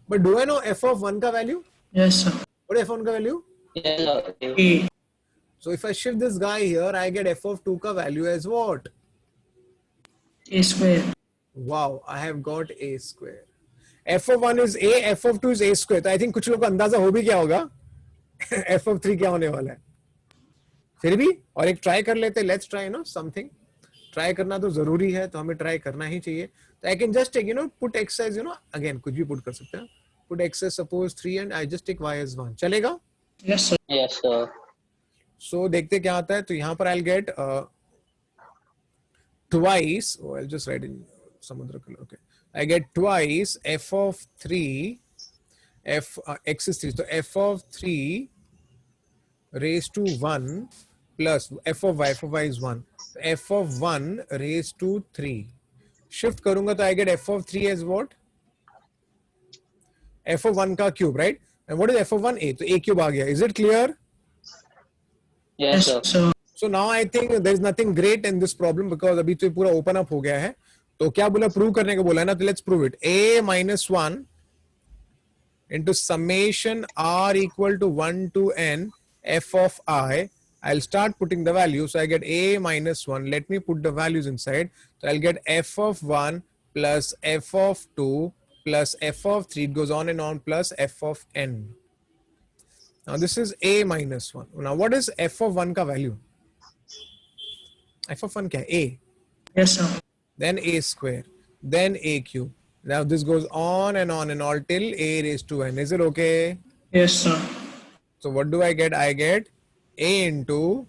But do I know f of 1 का value? Yes, sir. What is f of 1 का value? Yes, sir. A. So if I shift this guy here, I get f of 2 का value as what? A square. Wow, I have got a square. f of 1 is a, f of 2 is a square. तो I think कुछ लोग को अंदाजा हो भी क्या होगा? f of 3 क्या होने वाला है? फिर भी और एक ट्राई कर लेते, let's try know something. Try करना तो जरूरी है, तो हमें ट्राई करना ही चाहिए. तो I can just take put x as again कुछ भी पुट कर सकते हैं. पुट x as suppose 3 and I just take y as 1. चलेगा? Yes, sir. Yes, sir. सो देखते क्या आता है. तो यहाँ पर I will get twice. Oh, I'll just write in samudra color. Okay, I get twice f of 3. X is 3. So f of 3 raised to 1 plus f of y. F of y is 1. F of 1 raised to 3. Shift करूंगा तो I get f of 3 as what? F of 1 का cube, right? And what is f of 1? A. तो a cube आ गया. Is it clear? Yes, sir. So So now I think there is nothing great in this problem because अभी तो पूरा open up हो गया है. तो क्या बोला? Prove करने को बोला है ना? तो let's prove it. A minus 1 into summation r equal to 1 to n f of I. I'll start putting the value. So I get a minus 1. Let me put the values inside. So I'll get f of 1 plus f of 2 plus f of 3. It goes on and on plus f of n. Now this is a minus 1. Now what is f of 1 का value? F of 1 क्या है? A. yes, sir. Then a square. Then a cube. Now this goes on and on and all till a raised to n. Is it okay? Yes, sir. So what do I get? I get a into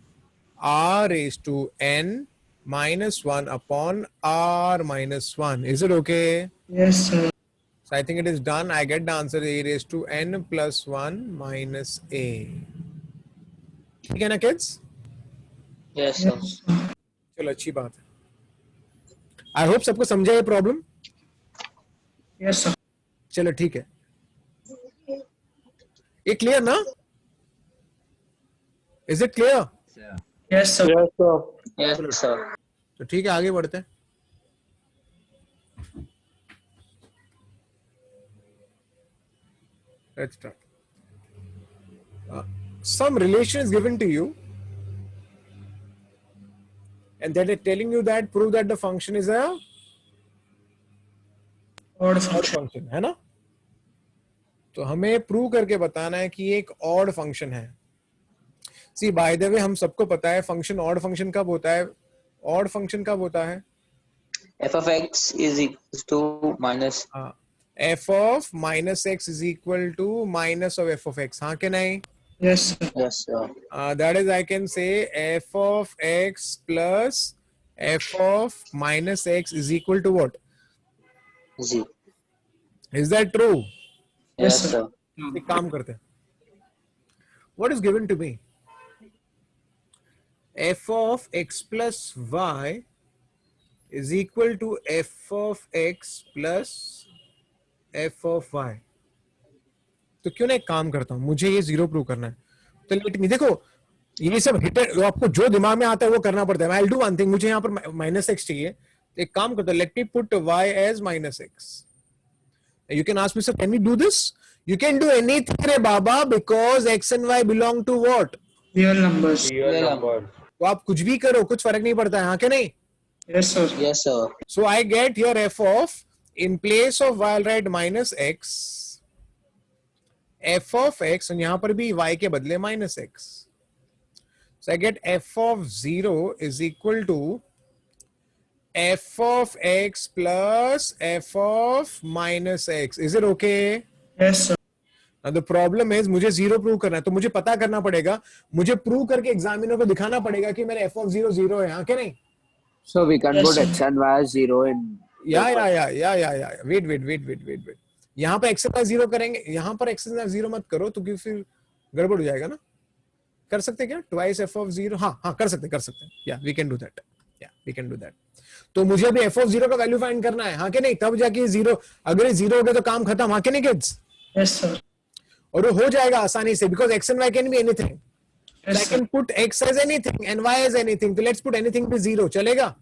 r raised to n minus 1 upon r minus 1. Is it okay? Yes, sir. So I think it is done. I get the answer a raised to n plus 1 minus a. ठीक है ना kids? Yes, sir. Yes, sir. चलो अच्छी बात है. I hope सबको समझा ये प्रॉब्लम. Yes, sir. चलो ठीक है. ये क्लियर ना? Is it clear? Yes, sir. Yes, sir. Yes, sir. तो ठीक है, आगे बढ़ते हैं. Let's start. Some relation is given to you and that is telling you that prove that the function is a Odd odd function. function, है ना? तो हमें प्रूव करके बताना है कि एक ऑड फंक्शन है. सी बाय द वे हम सबको पता है फंक्शन ऑड फंक्शन कब होता है? ऑड फंक्शन कब होता है? F of x is equals to minus. f of minus x is equal to minus of f of x. हाँ कि नहीं? Yes, sir. Yes, sir. That is I can say f of x plus f of minus x is equal to what? Z. Is that true? Yes, sir. sir. एक काम करते हैं. What is given to me? F of x plus y is equal to f of x plus f of y. तो क्यों ना एक काम करता हूं, मुझे ये जीरो प्रूव करना है. तो लेट मी देखो ये सब हिट आपको जो दिमाग में आता है वो करना पड़ता है. I will do one thing. मुझे यहाँ पर माइनस एक्स चाहिए. एक काम करता हूं, let me put y as minus X. You can ask me, sir, can we do this? You can do anything, re baba, because x and y belong to what? Real numbers. Real Yeah. numbers. तो आप कुछ भी करो, कुछ फर्क नहीं पड़ता है. हाँ कि नहीं? Yes, sir. Yes, sir. So I get here f of, in place of y I'll write minus x, f of x, and यहाँ पर भी y के बदले minus x. So I get f of 0 is equal to f of x plus f of minus x. Is it okay? Yes, sir. Now the problem is मुझे zero prove करना है, तो मुझे पता करना पड़ेगा, मुझे प्रूव करके एग्जामिनर को दिखाना पड़ेगा कि मेरा f of 0 0 है. हाँ कि नहीं? So we can Yes, put sir. x and y as 0 in. या वेट. यहाँ पे x and y 0 करेंगे, यहाँ पर x and y 0 मत करो, तो क्योंकि फिर गड़बड़ हो जाएगा ना. कर सकते क्या? Twice f of 0. हाँ कर सकते. या वी कैन डू दैट. तो मुझे अभी f of 0 का वैल्यू फाइंड करना है. हाँ कि नहीं? तब जाके 0, अगर ये 0 हो गया तो काम खत्म. हाँ कि नहीं किड्स? Yes, sir. और वो हो जाएगा आसानी से, because x and y can be anything. So Yes, I sir. can put x as anything and y as anything. So let's put anything be 0. चलेगा?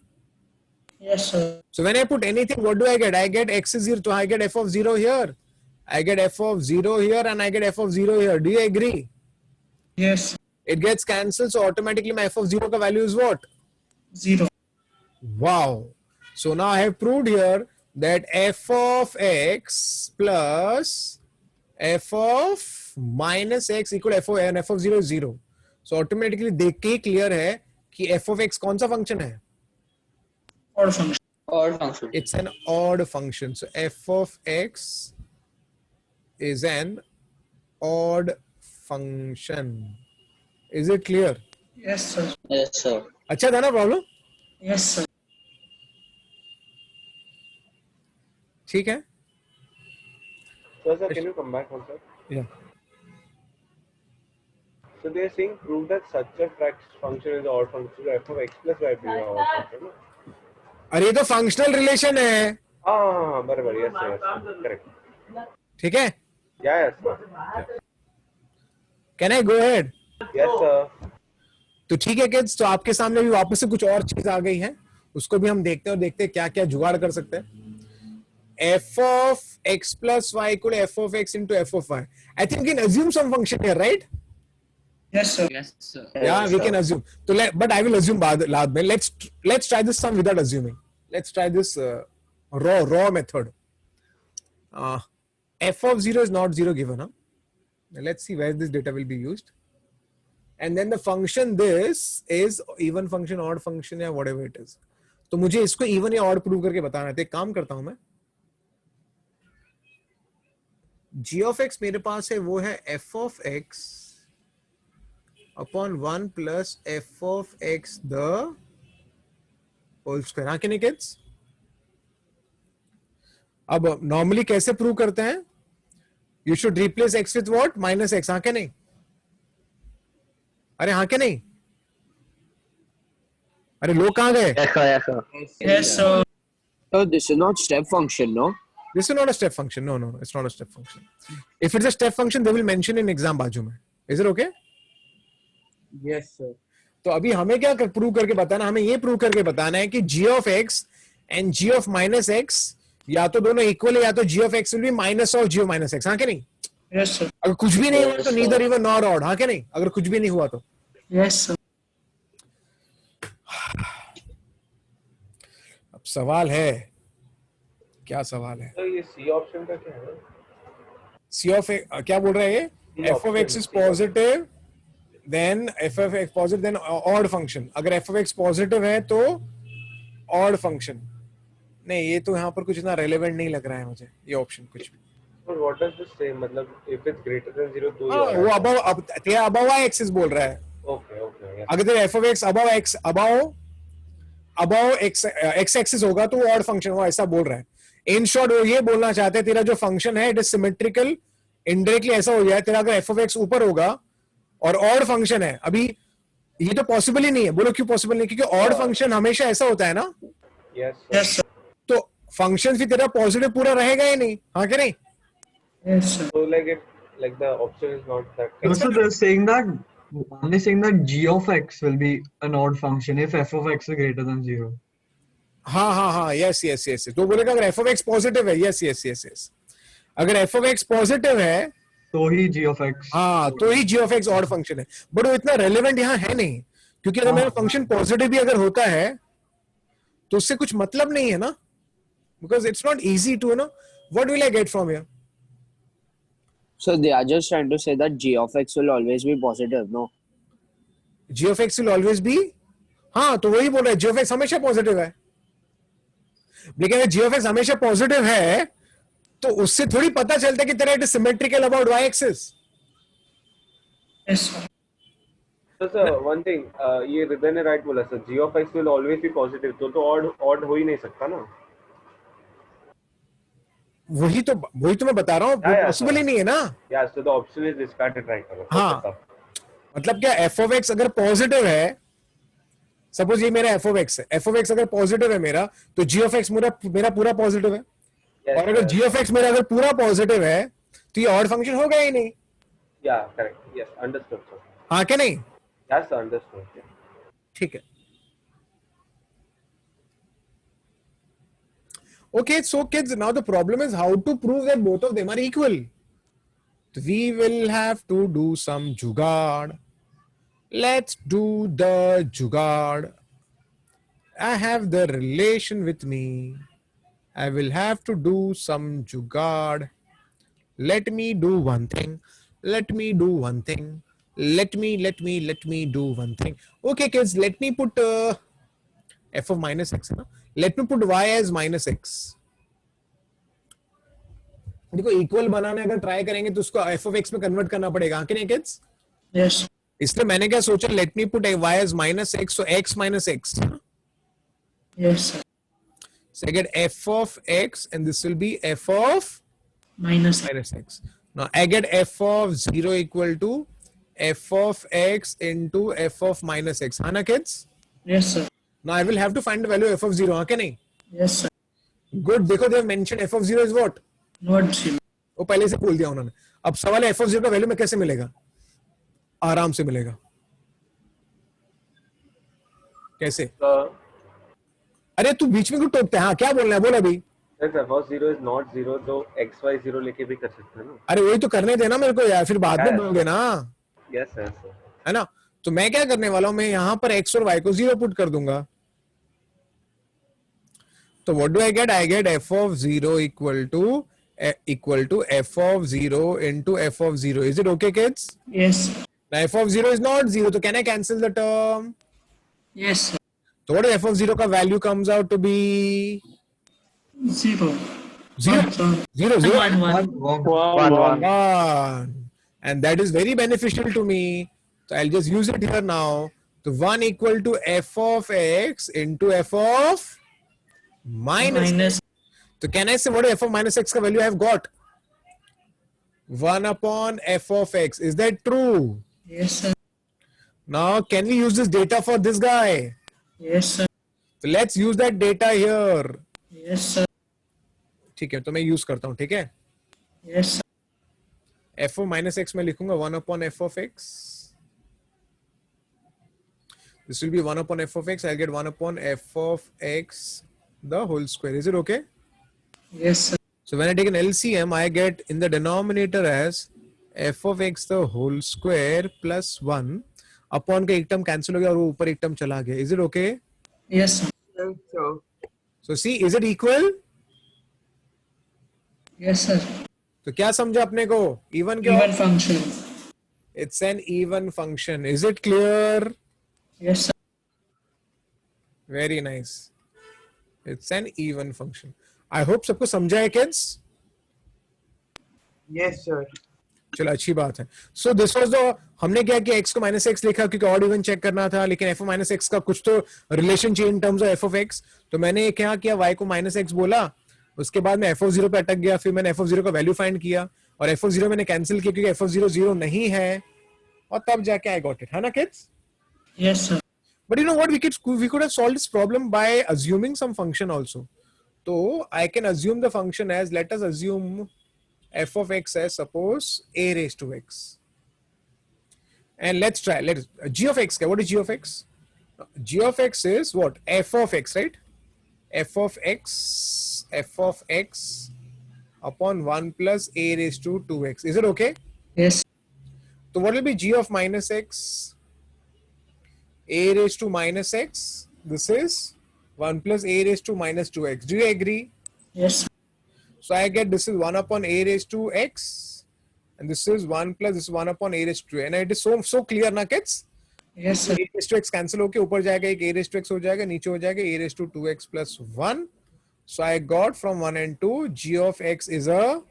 Yes, sir. So when I put anything, what do I get? I get x is 0. So I get f of 0 here. I get f of 0 here and I get f of 0 here. Do you agree? Yes, It gets cancelled. So automatically my f of 0 ka value is what? 0. Wow. So now I have proved here that f of x plus f of minus x equal f of and f of 0 is 0. So automatically देख के clear है कि f of x कौन सा function है? Odd function. Odd function. It's an odd function. So f of x is an odd function. Is it clear? Yes, sir. Yes, sir. अच्छा था ना प्रॉब्लम? Yes, sir. ठीक है? So, sir, can you come back one sir? Yeah. So they are saying prove that such a function is an odd function. So f of x plus y be an odd function. No? अरे ये तो functional relation है. हाँ बराबर. Yes, sir. Yes, sir. Correct. ठीक है? Yeah, yes, sir. Can I go ahead? Yes, sir. तो ठीक है किड्स, तो आपके सामने भी वापस से कुछ और चीज आ गई है, उसको भी हम देखते हैं और देखते हैं क्या क्या जुगाड़ कर सकते हैं. f of x plus y equal to f of x into f of y. I think we can assume some function here, right? Yes, sir. Yes, sir. Yeah, we can assume. So but I will assume बाद में. Let's try this sum without assuming. Let's try this raw method. F of 0 is not 0 given. Huh? Now let's see where this data will be used. And then the function this is even function, odd function या whatever it is. तो मुझे इसको even या odd prove करके बताना है. तो एक काम करता हूं मैं. g of x मेरे पास है, वो है f of x upon 1 plus f of x the whole square. हाँ कि नहीं kids? अब normally कैसे prove करते हैं? You should replace x with what? Minus x. हाँ कि नहीं? अरे हाँ कि नहीं? अरे लोग कहाँ गए? Yes, sir. So this is not step function, no? This is not a step function. No, it's not a step function. If it's a step function, they will mention in exam बाजू में. Is it okay? Yes, sir. तो अभी हमें क्या prove करके बताना? हमें ये प्रूव करके बताना है कि g of x and g of minus x या तो दोनों इक्वल है या तो g of x will be minus of g of minus x. हाँ कि नहीं? Yes, sir. अगर कुछ भी नहीं हुआ तो neither even nor odd. हाँ कि नहीं? अगर कुछ भी नहीं हुआ तो. Yes, sir. अब सवाल है, क्या सवाल है? तो ये C option का क्या है? C of x क्या बोल रहा है ये? f of x is positive, then f of x positive, then odd function. अगर f of x positive है तो odd function. नहीं, ये तो यहाँ पर कुछ इतना relevant नहीं लग रहा है मुझे, ये option कुछ भी. But what does this say? मतलब if it's greater than 0 तो हाँ, वो above तेरा above y axis बोल रहा है. Okay. Yes. अगर तेरा f of x above x axis होगा तो वो odd function, वो ऐसा बोल रहा है. In short वो ये बोलना चाहते हैं तेरा जो function है it is symmetrical. Indirectly ऐसा हो गया है, तेरा अगर f of x ऊपर होगा और odd function है, अभी ये तो possible ही नहीं है. बोलो क्यों possible नहीं? क्योंकि odd function हमेशा ऐसा होता है ना. Yes, sir. Yes, sir. तो function भी तेरा positive पूरा रहेगा ही नहीं. हाँ कि नहीं? Yes, sir. So like the option is not that. Also, they're saying that one is saying that g of x will be an odd function if f of x is greater than 0. हाँ, yes. तो बोलेगा अगर f of x positive है, yes. अगर f of x positive है, तो ही g of x. हाँ, तो ही g of x odd function है. बट वो इतना relevant यहाँ है नहीं, क्योंकि अगर मेरा function positive भी अगर होता है, तो उससे कुछ मतलब नहीं है ना, because it's not easy to, what will I get from here? So they are just trying to say that g of x will always be positive, no? g of x will always be, हाँ, तो वही बोल रहा है, g of x हमेशा positive है. लेकिन अगर g of x हमेशा positive है, तो उससे थोड़ी पता चलता है कि तेरा it is symmetrical about y axis. Yes, sir. So sir, one thing, ये रिदन ने right बोला sir, g of x will always be positive. तो odd हो ही नहीं सकता ना? वही तो मैं बता रहा हूँ, पॉसिबल ही नहीं है ना. Yeah, so the option is discarded right now. हाँ, मतलब क्या f of x अगर पॉजिटिव है, सपोज ये मेरा f of x है, f of x अगर पॉजिटिव है मेरा, तो g of x मेरा पूरा पॉजिटिव है. Yes, और अगर sir. g of x मेरा अगर पूरा पॉजिटिव है, तो ये ऑड फंक्शन होगा ही नहीं. Yeah, correct. Yes, understood, sir. हाँ क्या नहीं? Yes, sir, understood. Yeah. ठीक है. Okay, so kids, now the problem is how to prove that both of them are equal. We will have to do some jugaad. Let's do the jugaad. I have the relation with me. I will have to do some jugaad. Let me do one thing. Let me do one thing. Let me do one thing. Okay, kids, let me put f of minus x. Na? Let me put y as minus x. देखो equal बनाने अगर try करेंगे तो उसको f of x में convert करना पड़ेगा कि नहीं किड्स? Yes. इसलिए मैंने क्या सोचा, let me put y as minus x, so x minus x. Yes, sir. So I get f of x and this will be f of Minus. x. Now I get f of 0 equal to f of x into f of minus x. हाँ ना kids? Yes, sir. Now I will have to find the value f of 0. हाँ क्या नहीं? Yes, sir. Good. देखो they have mentioned f of 0 is what? Not 0. वो पहले से बोल दिया उन्होंने. अब सवाल है f of 0 का वैल्यू में कैसे मिलेगा? आराम से मिलेगा. कैसे? अरे तू बीच में क्यों टोकते हैं? हाँ क्या बोलना है? बोल अभी. Yes, sir. First 0 is not 0, तो xy 0 लेके भी कर सकते हैं ना? अरे वही तो करने देना मेरे को यार, फिर बाद में बोलोगे ना. Yes, sir. Sir. है ना? तो मैं क्या करने वाला हूं, मैं यहां पर x और y को 0 पुट कर दूंगा. तो what do I get? I get f of 0 equal to f of 0 into f of 0. Is it okay, kids? Yes. Now f of 0 is not 0, so can I cancel the term? Yes, sir. So what if f of 0 का value comes out to be 0. 0? 0, 0. 1, 1. 1. And that is very beneficial to me. So I'll just use it here now. So 1 equal to f of x into f of minus. Minus. So can I say what f of minus x ka value I have got? 1 upon f of x. Is that true? Yes, sir. Now can we use this data for this guy? Yes, sir. So let's use that data here. Yes, sir. ठीक है, तो मैं use करता हूं. ठीक है, Yes, sir. f of minus x मैं लिखूंगा 1 upon f of x. This will be 1 upon f of x. I'll get 1 upon f of x the whole square. Is it okay? Yes, sir. So when I take an LCM, I get in the denominator as f of x the whole square plus 1 upon का एक term cancel हो गया और वो ऊपर एक term चला गया. Is it okay? Yes, sir. So see, is it equal? Yes, sir. तो क्या समझा अपने को? Even क्या? Even function. It's an even function. Is it clear? Yes, sir. Very nice. It's an even function. I hope सबको समझा है kids? Yes, sir. चलो अच्छी बात है. So this was the, हमने क्या किया, x को minus x लिखा क्योंकि odd even चेक करना था, लेकिन f of minus x का कुछ तो रिलेशन चाहिए in terms of f of x. तो मैंने क्या किया, y को minus x बोला, उसके बाद मैं f of 0 पे अटक गया, फिर मैंने f of 0 का वैल्यू फाइंड किया और f of 0 मैंने कैंसिल किया क्योंकि f of 0 0 नहीं है, और तब जाके I got it. है ना kids? Yes, sir. But you know what, we could have solved this problem by assuming some function also. So I can assume the function as, let us assume f of x as suppose a raised to x. And let's try, g of x, what is g of x? G of x is what? F of x, right? F of x upon 1 plus a raised to 2x. Is it okay? Yes. So what will be g of minus x? A raised to minus x. This is 1 plus a raised to minus 2x. Do you agree? Yes, sir. So I get this is 1 upon a raised to x, and this is 1 plus this is 1 upon a raised to 2. And it is so clear ना kids? Yes, sir. a raised to x cancel होके ऊपर जाएगा, एक a raised to x हो जाएगा, नीचे हो जाएगा a raised to 2x plus 1. So I got from 1 and 2 g of x is an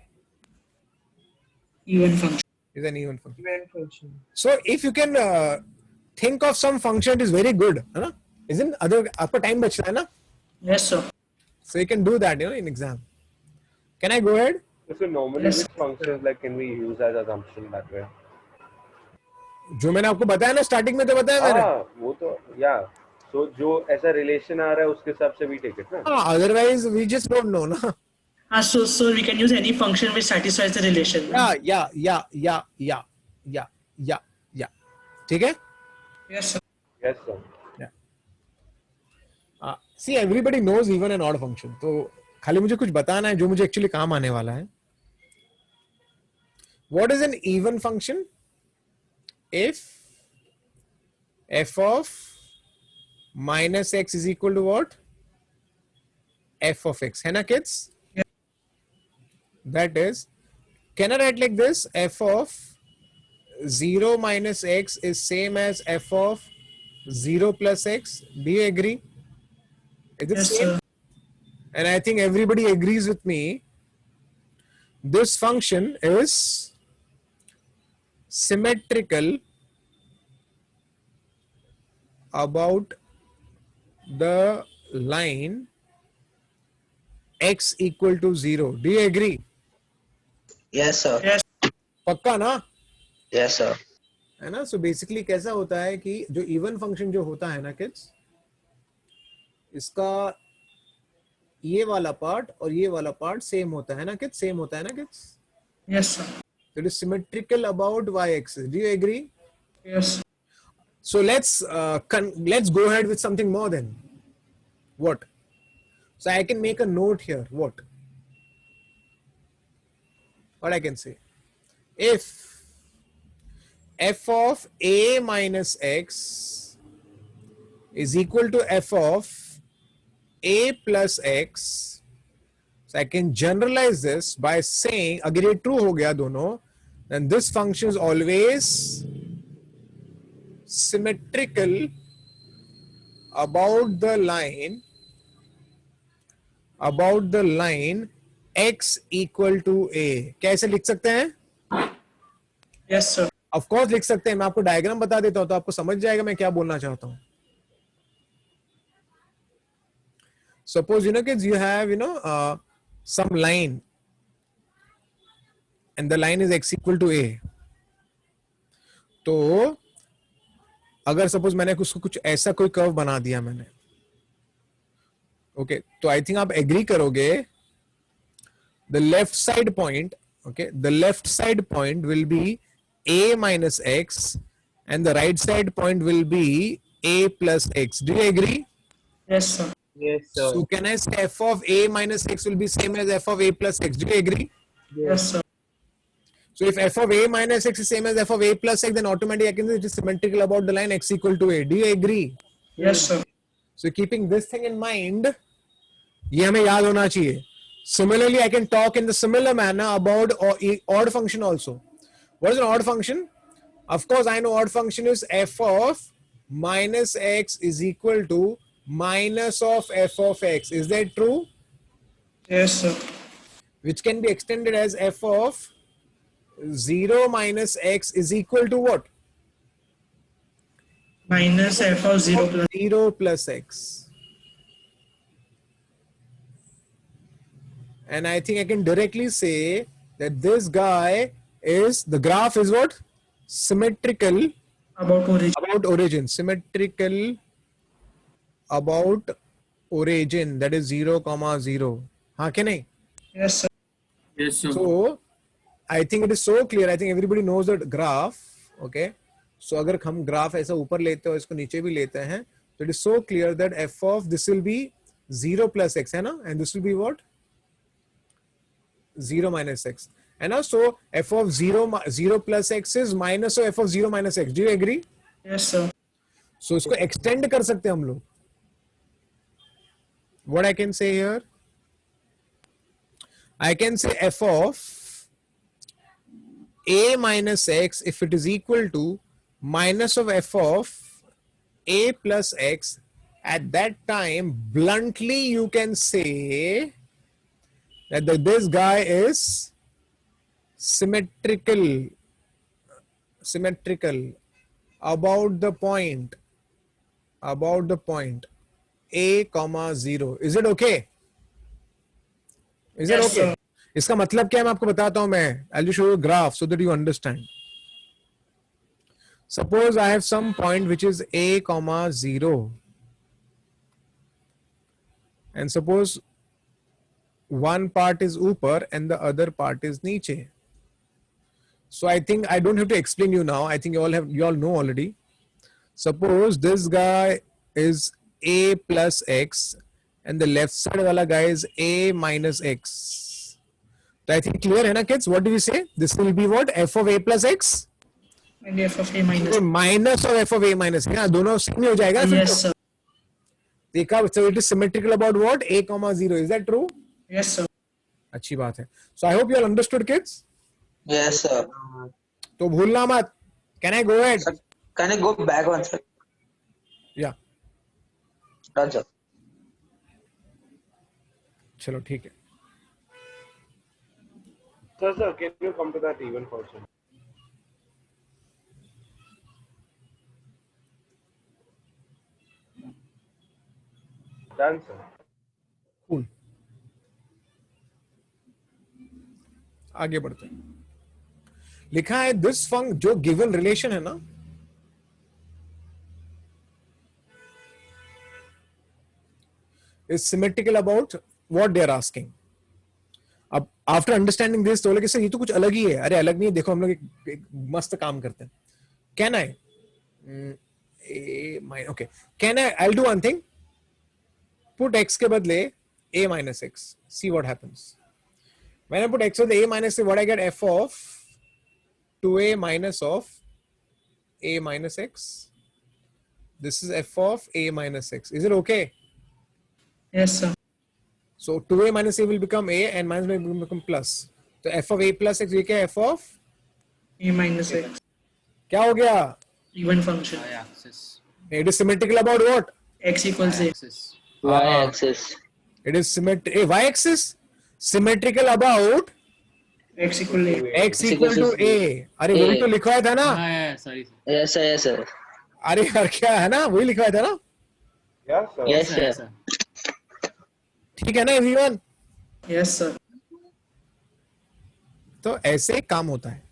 Even function. even function. So if you can think of some function, it is very good, है ना? Isn't other आपका time बचता है ना? Yes, sir. So you can do that, in exam. Can I go ahead? So normally Yes. which functions like can we use as assumption that way? जो मैंने आपको बताया ना स्टार्टिंग में, तो बताया मैंने. हाँ वो तो yeah. So जो ऐसा relation आ रहा है उसके हिसाब से we take it ना. Otherwise we just don't know ना. So we can use any function which satisfies the relation. Yeah. या ठीक है. Yes, sir. Yes, sir. See, everybody knows even and odd function. तो खाली मुझे कुछ बताना है जो मुझे एक्चुअली काम आने वाला है. What is an even function? If f of minus x is equal to what? F of x. है ना kids? Yeah. That is, can I write like this? F of 0 minus x is same as f of 0 plus x. Do you agree? Is it Yes, same? sir. And I think everybody agrees with me. This function is symmetrical about the line x equal to 0. Do you agree? Yes, sir. Yes. पक्का ना? Yes, sir. है ना? So basically कैसा होता है कि जो even function जो होता है ना kids, इसका ये वाला पार्ट और ये वाला पार्ट सेम होता है ना किड्स? सेम होता है ना kids? Yes, sir. It is symmetrical about y-axis. Do you agree? Yes. So let's go ahead with something more then. What? So I can make a note here. What I can say? If f of a minus x is equal to f of a plus x, so I can generalize this by saying, अगर ये true हो गया दोनों, then this function is always symmetrical about the line x equal to a. कैसे लिख सकते हैं? Yes, sir. Of course लिख सकते हैं. मैं आपको डायग्राम बता देता हूं तो आपको समझ जाएगा मैं क्या बोलना चाहता हूं. Suppose kids, you have some line and the line is x equal to a. तो अगर सपोज मैंने उसको कुछ ऐसा कोई कर्व बना दिया मैंने, ओके, तो आई थिंक आप एग्री करोगे the left side point, okay, the left side point will be a minus x and the right side point will be a plus x. Do you agree? Yes, sir. Yes, sir. So can I say f of a minus x will be same as f of a plus x? Do you agree? Yes, sir. So if f of a minus x is same as f of a plus x, then automatically I can say it is symmetrical about the line x equal to a. Do you agree? Yes, sir. So keeping this thing in mind, ये हमें याद होना चाहिए. Similarly, I can talk in the similar manner about odd function also. What is an odd function? Of course, I know odd function is f of minus x is equal to minus of f of x. Is that true? Yes, sir. Which can be extended as f of 0 minus x is equal to what? Minus f of 0 plus. 0 plus x. And I think I can directly say that this guy is, the graph is what? Symmetrical About origin. about origin. Symmetrical about origin. That is 0, 0. हाँ क्या नहीं? Yes, sir. Yes, sir. So I think it is so clear. I think everybody knows that graph. Okay. So अगर हम graph ऐसा ऊपर लेते हैं और इसको नीचे भी लेते हैं, तो it is so clear that f of this will be 0 plus x है ना, and this will be what? 0 minus x. And also f of 0 plus x is minus of f of 0 minus x. Do you agree? Yes, sir. So इसको extend कर सकते हैं हम लोग. What I can say here? I can say f of a minus x if it is equal to minus of f of a plus x. At that time, bluntly you can say that this guy is symmetrical about the point a comma 0. Is it okay? Is it Yes, okay? sir. इसका मतलब क्या है मैं आपको बताता हूं. मैं I'll just show you a graph so that you understand. Suppose I have some point which is a comma 0, and suppose one part is ऊपर and the other part is नीचे. So I think I don't have to explain you now. I think you all know already. Suppose this guy is a plus x and the left side wala guy is a minus x. So I think clear hai na kids? What do we say? This will be what? F of a plus x? And f of a minus. Minus of f of a minus. Yeah, दोनों same हो जाएगा. Yes, sir. देखा, so it is symmetrical about what? A comma 0. Is that true? Yes, sir. अच्छी बात है. So I hope you all understood, kids. Yes, sir. तो भूलना मत. Can I go ahead? Sir, can I go back one sir? Yeah. Done, sir. चलो ठीक है. Sir, can you come to that even function? Done, sir. Cool. आगे बढ़ते हैं. लिखा है दिस फंक्शन जो गिवन रिलेशन है ना, is symmetrical about what they are asking. अब आफ्टर अंडरस्टैंडिंग दिस तो बोले कि सर ये तो कुछ अलग ही है. अरे अलग नहीं है, देखो हम लोग एक मस्त काम करते हैं. Can I okay can I do one thing, put x के बदले a minus x, see what happens. When I put x with a minus a, what I get? F of 2a minus of a minus x. This is f of a minus x. Is it okay? Yes, sir. So 2a minus a will become a and minus a will become plus. So f of a plus x ये क्या है? F of A minus x. क्या हो गया? Even function. Y-axis. It is symmetrical about what? X equals a. Y-axis. Y-axis. It is symmetrical. Y-axis symmetrical about X equal a. x equal to a. अरे वही तो लिखवाया था ना? Yeah, sorry. Yes, sir. Yes, sir. अरे यार क्या है ना? वही लिखवाया था ना? Yes, sir. Yes, Yes, sir. sir. ठीक है ना everyone? Yes, sir. तो ऐसे काम होता है.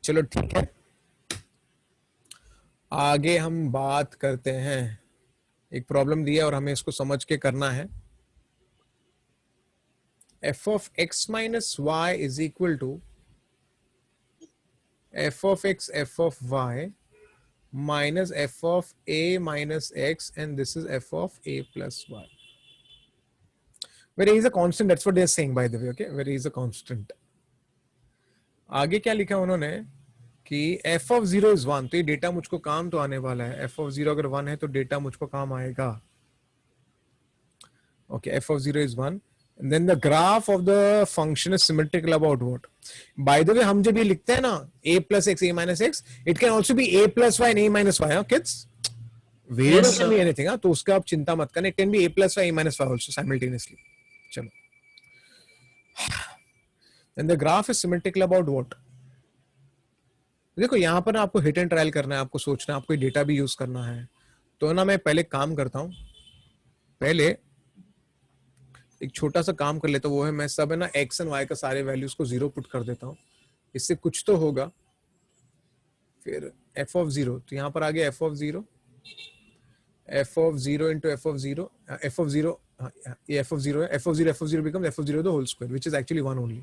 चलो ठीक है, आगे हम बात करते हैं. एक प्रॉब्लम दिया और हमें इसको समझ के करना है. f of x minus y is equal to f of x f of y minus f of a minus x, and this is f of a plus y. Where a is a constant, that's what they are saying by the way. Okay, where a is a constant. आगे क्या लिखा उन्होंने कि f of 0 is 1, तो ये data मुझको काम तो आने वाला है. f of 0 अगर 1 है तो डेटा मुझको काम आएगा. Okay, f of 0 is 1. And then the graph of the function is symmetrical about what? By the way, हम जब ये लिखते हैं ना a plus x, a minus x, it can also be a plus y and a minus y, huh, kids? Variable Yes, can sir. be anything, huh? तो उसका आप चिंता मत करना. It can be a plus y, a minus y also simultaneously. चलो. Then the graph is symmetrical about what? देखो यहाँ पर ना आपको हिट एंड ट्रायल करना है, आपको सोचना है, आपको डेटा भी यूज करना है. तो ना मैं पहले काम करता हूँ, पहले एक छोटा सा काम कर लेता हूँ. वो है मैं सब है ना x एंड y का सारे वैल्यूज को 0 पुट कर देता हूँ. इससे कुछ तो होगा. फिर f of 0, तो यहाँ पर आ गया f of 0, f of 0 into f of 0, f of 0, ये f of 0 है. f of 0 becomes f of 0 the whole square, which is actually 1 only.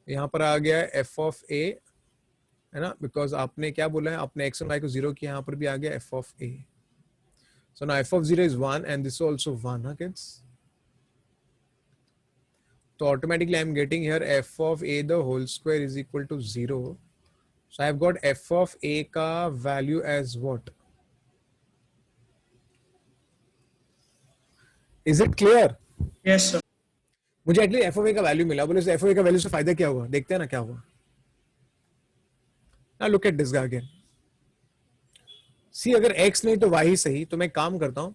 यहाँ पर आ गया f of a, है ना, बिकॉज आपने क्या बोला है, आपने x and y को 0 किया. यहाँ पर भी आ गया f of a. So now f of 0 is 1 and this is also 1, huh, kids? So automatically I'm getting here f of a the whole square is equal to 0. So I've got f of a का value as what? Is it clear? Yes, sir. मुझे at least f of a का value मिला. बोले f of a का value से फायदा क्या हुआ, देखते हैं ना क्या हुआ. Now look at this guy again. See, अगर x नहीं तो y ही सही, तो मैं काम करता हूं.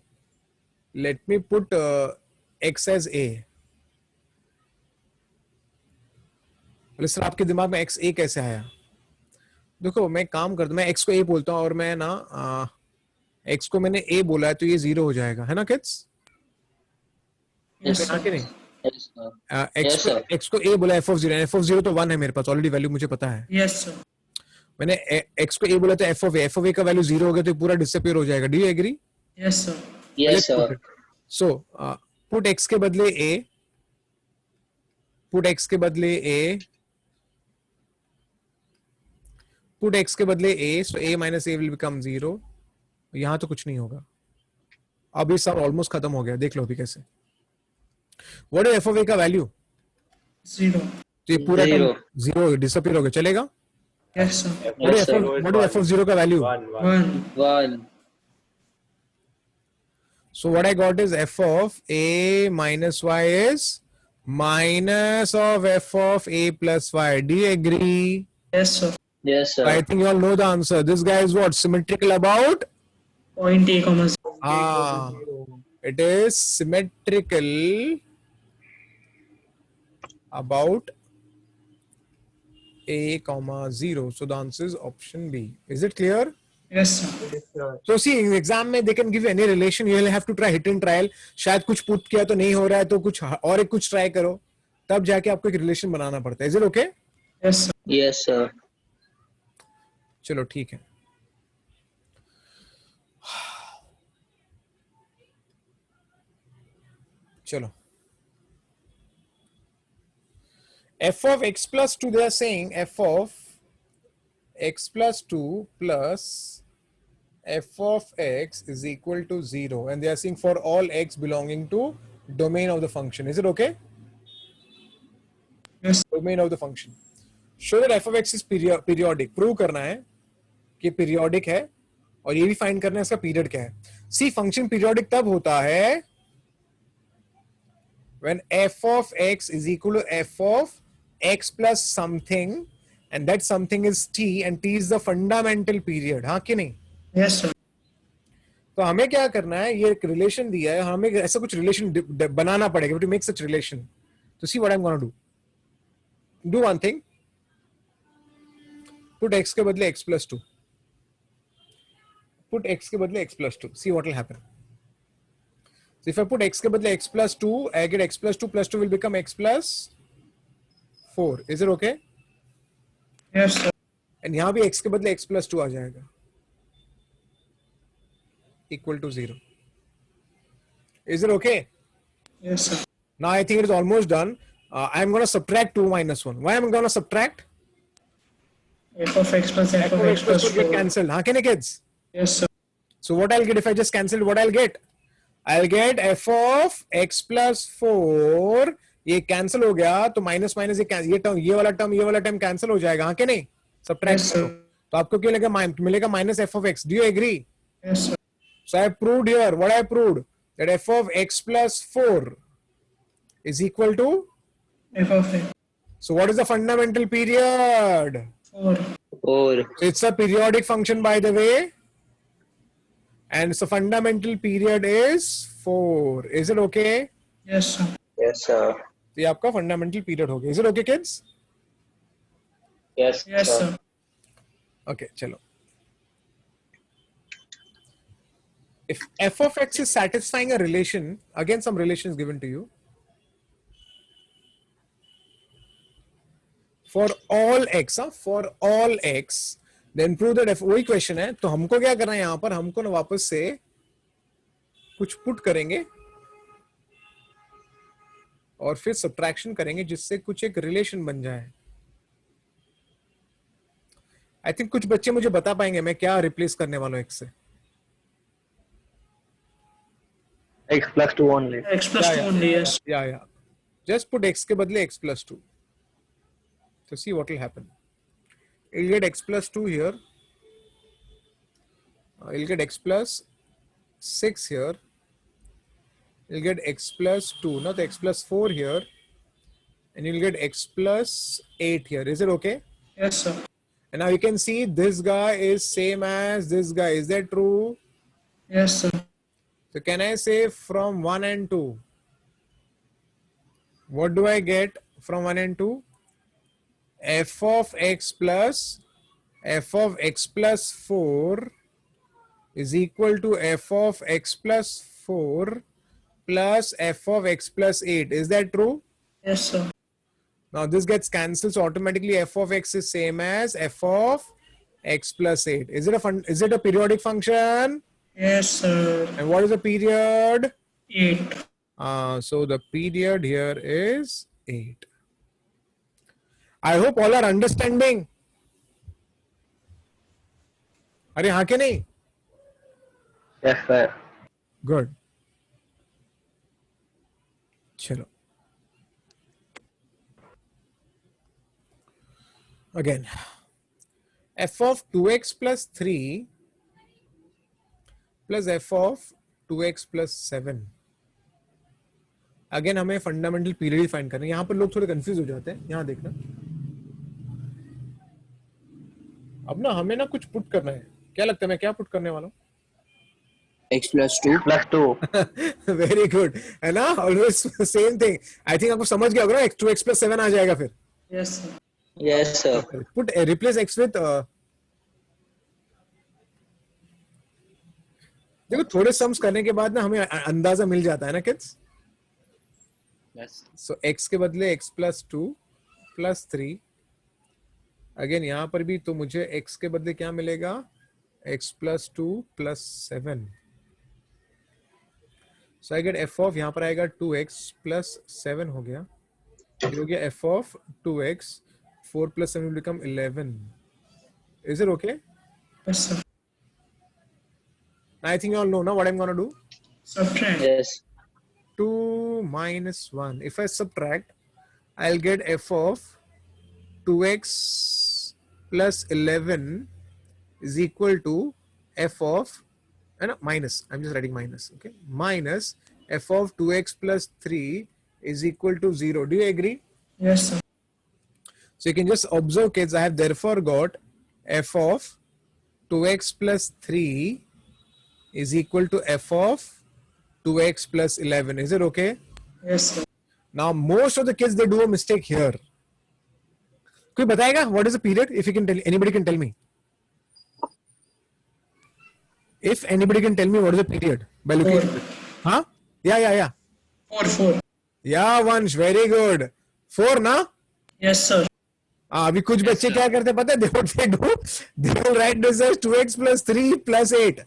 Let me put x as a. बोले सर आपके दिमाग में x a कैसे आया? देखो मैं काम करता हूं, मैं x को a बोलता हूं और मैं ना x को मैंने a बोला है तो ये 0 हो जाएगा, है ना किड्स? Yes, है कि sir. नहीं? Yes, sir. x को a बोला, f of 0, f of 0 तो 1 है मेरे पास ऑलरेडी, वैल्यू मुझे पता है. Yes, sir. मैंने x को a बोला तो f of a का वैल्यू 0 हो गया तो पूरा डिसअपीयर हो जाएगा. Do you agree? Yes, sir. Yes, sir. So put x के बदले a Put x के बदले a. Put x के बदले a, so a minus a will become 0. यहाँ तो कुछ नहीं होगा. अब ये सब ऑलमोस्ट खत्म हो गया. देख लो अभी कैसे. What is f of a का वैल्यू? 0. तो ये पूरा Zero. 0 डिसअपीयर हो गया. चलेगा? Yes, sir. What is Yes, sir. what is f of 0 का value? 1. 1. So what I got is f of a minus y is minus of f of a plus y. Do you agree? Yes, sir. Yes, sir. I think you all know the answer. This guy is what? Symmetrical about? Point A, comma 0. Ah, it is symmetrical about a comma 0. So the answer is option B. Is it clear? Yes, sir. So see, in exam में they can give you any relation. You will have to try hit and trial. शायद कुछ put किया तो नहीं हो रहा है तो कुछ और एक कुछ try करो. तब जाके आपको एक relation बनाना पड़ता है. Is it okay? Yes, sir. Yes, sir. चलो ठीक है. चलो. F of x plus 2, they are saying f of x plus 2 plus f of x is equal to 0, and they are saying for all x belonging to domain of the function. Is it okay? Yes. Domain of the function. Show that f of x is periodic. Prove करना है कि periodic है और ये भी find करना है इसका period क्या है. See, function periodic तब होता है when f of x is equal to f of x plus something, and that something is t, and t is the fundamental period. हाँ कि नहीं? Yes, sir. तो हमें क्या करना है, ये एक रिलेशन दिया है, हमें ऐसा कुछ रिलेशन बनाना पड़ेगा to make such relation. So see what I'm going to do. Do one thing. Put x के बदले x plus 2. Put x के बदले x plus 2. See what will happen. So if I put x के बदले x plus 2, I get x plus 2 will become x plus 4. Is it okay? Yes, sir. And यहाँ भी x के बदले x plus 2 आ जाएगा. Equal to 0. Is it okay? Yes, sir. Now I think it is almost done. I'm going to subtract 2 minus 1. Why am I going to subtract? F of x plus f of x plus 2 get 4. cancelled. हाँ क्या kids? Yes, sir. So what I'll get if I just cancel, what I'll get? I'll get f of x plus 4. ये cancel हो गया तो minus minus ये term ये वाला term cancel हो जाएगा. हाँ क्या नहीं? Subtract Yes, sir. करो. तो आपको क्या मिलेगा minus f of x. Do you agree? Yes, sir. So I proved here. What I proved? That f of x plus 4 is equal to. F of x. So what is the fundamental period? 4. 4. So it's a periodic function, by the way. And so fundamental period is 4. Is it okay? Yes, sir. Yes, sir. So ये आपका fundamental period हो गया. Is it okay, kids? Yes, Yes, sir. sir. Okay, चलो. If f of x is satisfying a relation, again some relation is given to you. For all x, for all x, then prove that f. वही question है. तो हमको क्या करना है यहाँ पर? हमको ना वापस से कुछ put करेंगे और फिर subtraction करेंगे जिससे कुछ एक relation बन जाए. I think कुछ बच्चे मुझे बता पाएंगे मैं क्या replace करने वाला हूँ x से. X plus 2 only. X plus 2 only, yes. Yeah. Just put x के बदले x plus 2. So see what will happen. You'll get x plus 2 here. You'll get x plus 6 here. You'll get x plus 2, not x plus 4 here. And you'll get x plus 8 here. Is it okay? Yes, sir. And now you can see this guy is same as this guy. Is that true? Yes, sir. So can I say from 1 and 2? What do I get from 1 and 2? F of x plus 4 is equal to f of x plus 4 plus f of x plus 8. Is that true? Yes, sir. Now this gets cancelled, so automatically f of x is same as f of x plus 8. Is it a periodic function? Yes, sir. And what is the period? 8. So the period here is 8. I hope all are understanding. अरे हाँ के नहीं? Yes, sir. Good. चलो again f of 2x plus 3 plus f of 2x plus 7. Again हमें fundamental period find करना है. यहां पर लोग थोड़े कंफ्यूज हो जाते हैं. यहां देखना, अब ना हमें ना कुछ पुट करना है. क्या लगता है मैं क्या पुट करने वाला हूँ? x plus 2. Plus 2. Very good है ना. Always same thing. I think आपको समझ गया होगा ना. 2x plus 7 आ जाएगा फिर. Yes, sir. Yes, sir. Put replace x with देखो थोड़े सम्स करने के बाद ना हमें अंदाजा मिल जाता है ना किड्स. Yes. सो x के बदले x plus 2 plus 3. अगेन यहां पर भी तो मुझे x के बदले क्या मिलेगा? x plus 2 plus 7. So I get f of यहां पर आएगा 2x plus 7 हो गया. ये हो गया f of 2x. 4 plus 7 will become 11. Is it okay? Yes, sir. I think you all know now what I'm gonna do. Subtract. Yes. 2 minus 1. If I subtract, I'll get f of 2x plus 11 is equal to f of minus. I'm just writing minus. Okay. Minus f of 2x plus 3 is equal to 0. Do you agree? Yes, sir. So you can just observe, kids. I have therefore got f of 2x plus 3 is equal to f of 2x plus 11. Is it okay? Yes, sir. Now most of the kids, they do a mistake here. कोई बताएगा what is the period? If you can tell, anybody can tell me. If anybody can tell me what is the period by looking at it. Huh? Yeah. 4. Yeah, Vansh, very good. 4 ना? Yes, sir. अभी कुछ बच्चे क्या करते पता है? They will write this as 2x plus 3 plus 8.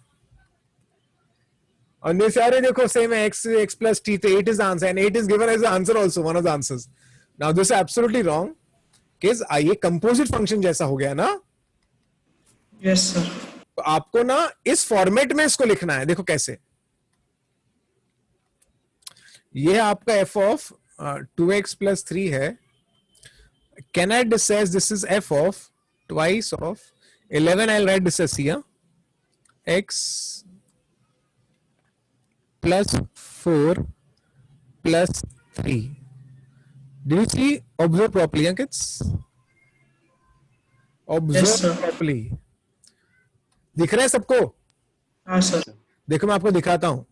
और सारे देखो same है, x plus t, तो 8 is the answer and 8 is given as the answer also, one of the answers. Now this is absolutely wrong. Because ये composite function जैसा हो गया ना? Yes, sir. तो आपको ना इस फॉर्मेट में इसको लिखना है. देखो कैसे. ये आपका f of 2x plus 3 है. Can I this says this is f of twice of 11. I'll write this as here. X plus 4 plus 3. Do you see? Observe properly, young kids. Observe Yes, sir. properly. दिख रहा है सबको? हाँ, sir. देखो मैं आपको दिखाता हूं.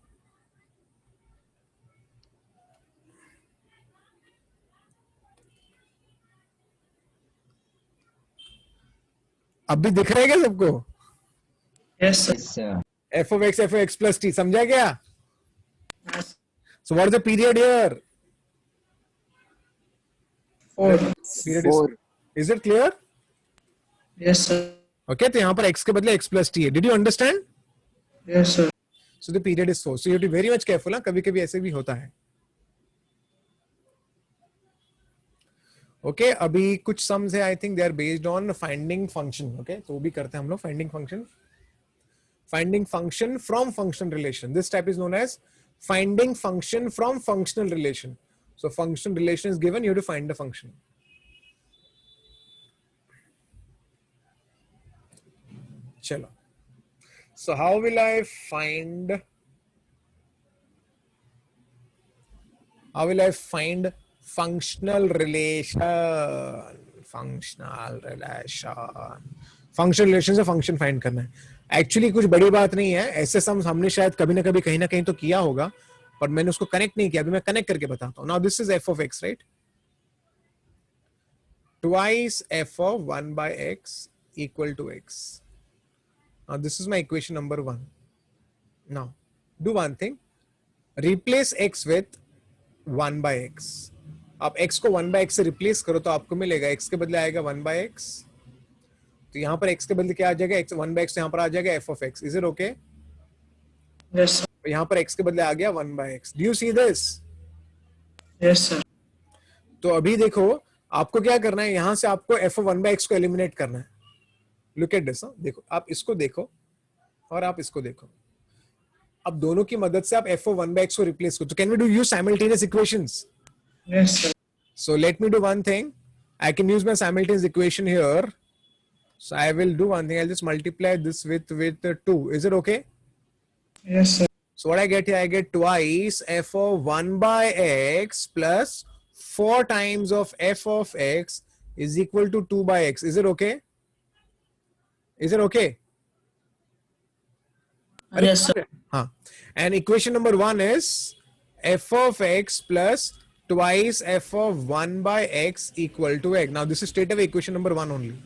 अब भी दिख रहा है क्या सबको? Yes, sir. f of x plus t. समझा क्या? Yes. So what is the period here? 4. Period 4. is it clear? Yes, sir. Okay, तो यहाँ पर x के बदले x plus t है. Did you understand? Yes, sir. So the period is 4. So you have to be very much careful. हाँ, कभी कभी ऐसे भी होता है. Okay, अभी कुछ sums है. I think they are based on finding function. Okay, तो वो भी करते हैं हम लोग finding function. Finding function from functional relation. This type is known as finding function from functional relation. So functional relation is given. You have to find the function. Chalo. So how will I find? How will I find functional relation? Functional relation. Functional relation से function find करना है. Actually कुछ बड़ी बात नहीं है. ऐसे सम हमने शायद कभी ना कभी कहीं ना कहीं तो किया होगा, पर मैंने उसको कनेक्ट नहीं किया. अभी मैं कनेक्ट करके बताता हूँ. Now this is f of x, right? Twice f of 1 by x equal to x. Now this is my equation number 1. Now do one thing. Replace x with 1 by x. आप x को 1 by x से replace करो तो आपको मिलेगा x के बदले आएगा 1 by x. तो यहाँ पर x के बदले क्या आ जाएगा? x 1 by x यहाँ पर आ जाएगा f of x. Is it okay? Yes, sir. तो यहाँ पर x के बदले आ गया 1 by x. Do you see this? Yes, sir. तो अभी देखो आपको क्या करना है, यहां से आपको f of 1 by x को एलिमिनेट करना है. Look at this. देखो, आप इसको देखो और आप इसको देखो. अब दोनों की मदद से आप f of 1 by x को रिप्लेस करो. तो can we do use simultaneous equations? Yes, sir. So let me do one thing. I can use my simultaneous equation here. So I will do one thing. I'll just multiply this with 2. Is it okay? Yes, sir. So what I get here, I get twice f of 1 by x plus 4 times of f of x is equal to 2 by x. Is it okay? Is it okay? Yes, sir. Huh. And equation number 1 is f of x plus twice f of 1 by x equal to x. Now this is straight away equation number 1 only.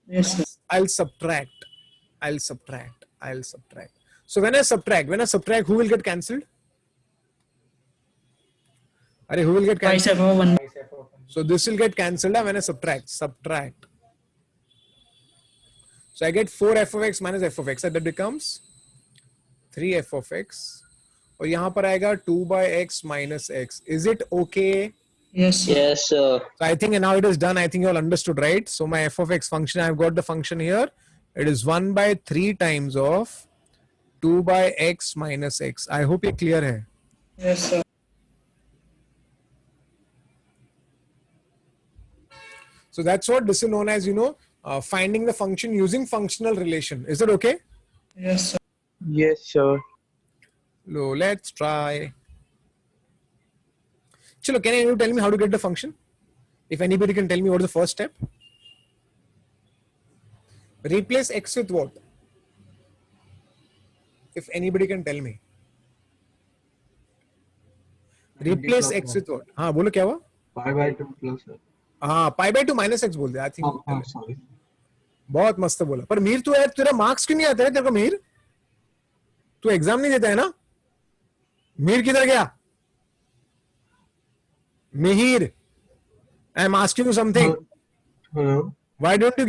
Yes, sir. I'll subtract. So when I subtract, who will get cancelled? Who will get Twice cancelled? f of 1. So this will get cancelled when I subtract. So I get 4 f of x minus f of x. That becomes 3 f of x. और यहाँ पर आएगा 2 by x minus x. Is it okay? Yes, sir. Yes, sir. So I think now it is done. I think you all understood, right? So my f of x function, I've got the function here. It is 1 by 3 times of 2 by x minus x. I hope ये clear है. Yes, sir. So that's what this is known as, finding the function using functional relation. Is it okay? Yes, sir. Yes, sir. So let's try. Chalo, can you tell me how to get the function? If anybody can tell me what is the first step? Replace x with what? If anybody can tell me. Replace x with what? हाँ बोलो क्या हुआ? Pi by 2 plus. हाँ pi by 2 minus x बोल दे. I think. Sorry. बहुत मस्त बोला. पर मीर तू यार तेरा मार्क्स क्यों नहीं आता है तेरे को मीर? तू एग्जाम नहीं देता है ना? मीर किधर गया? Mihir, I am asking you something. Hello. Why don't you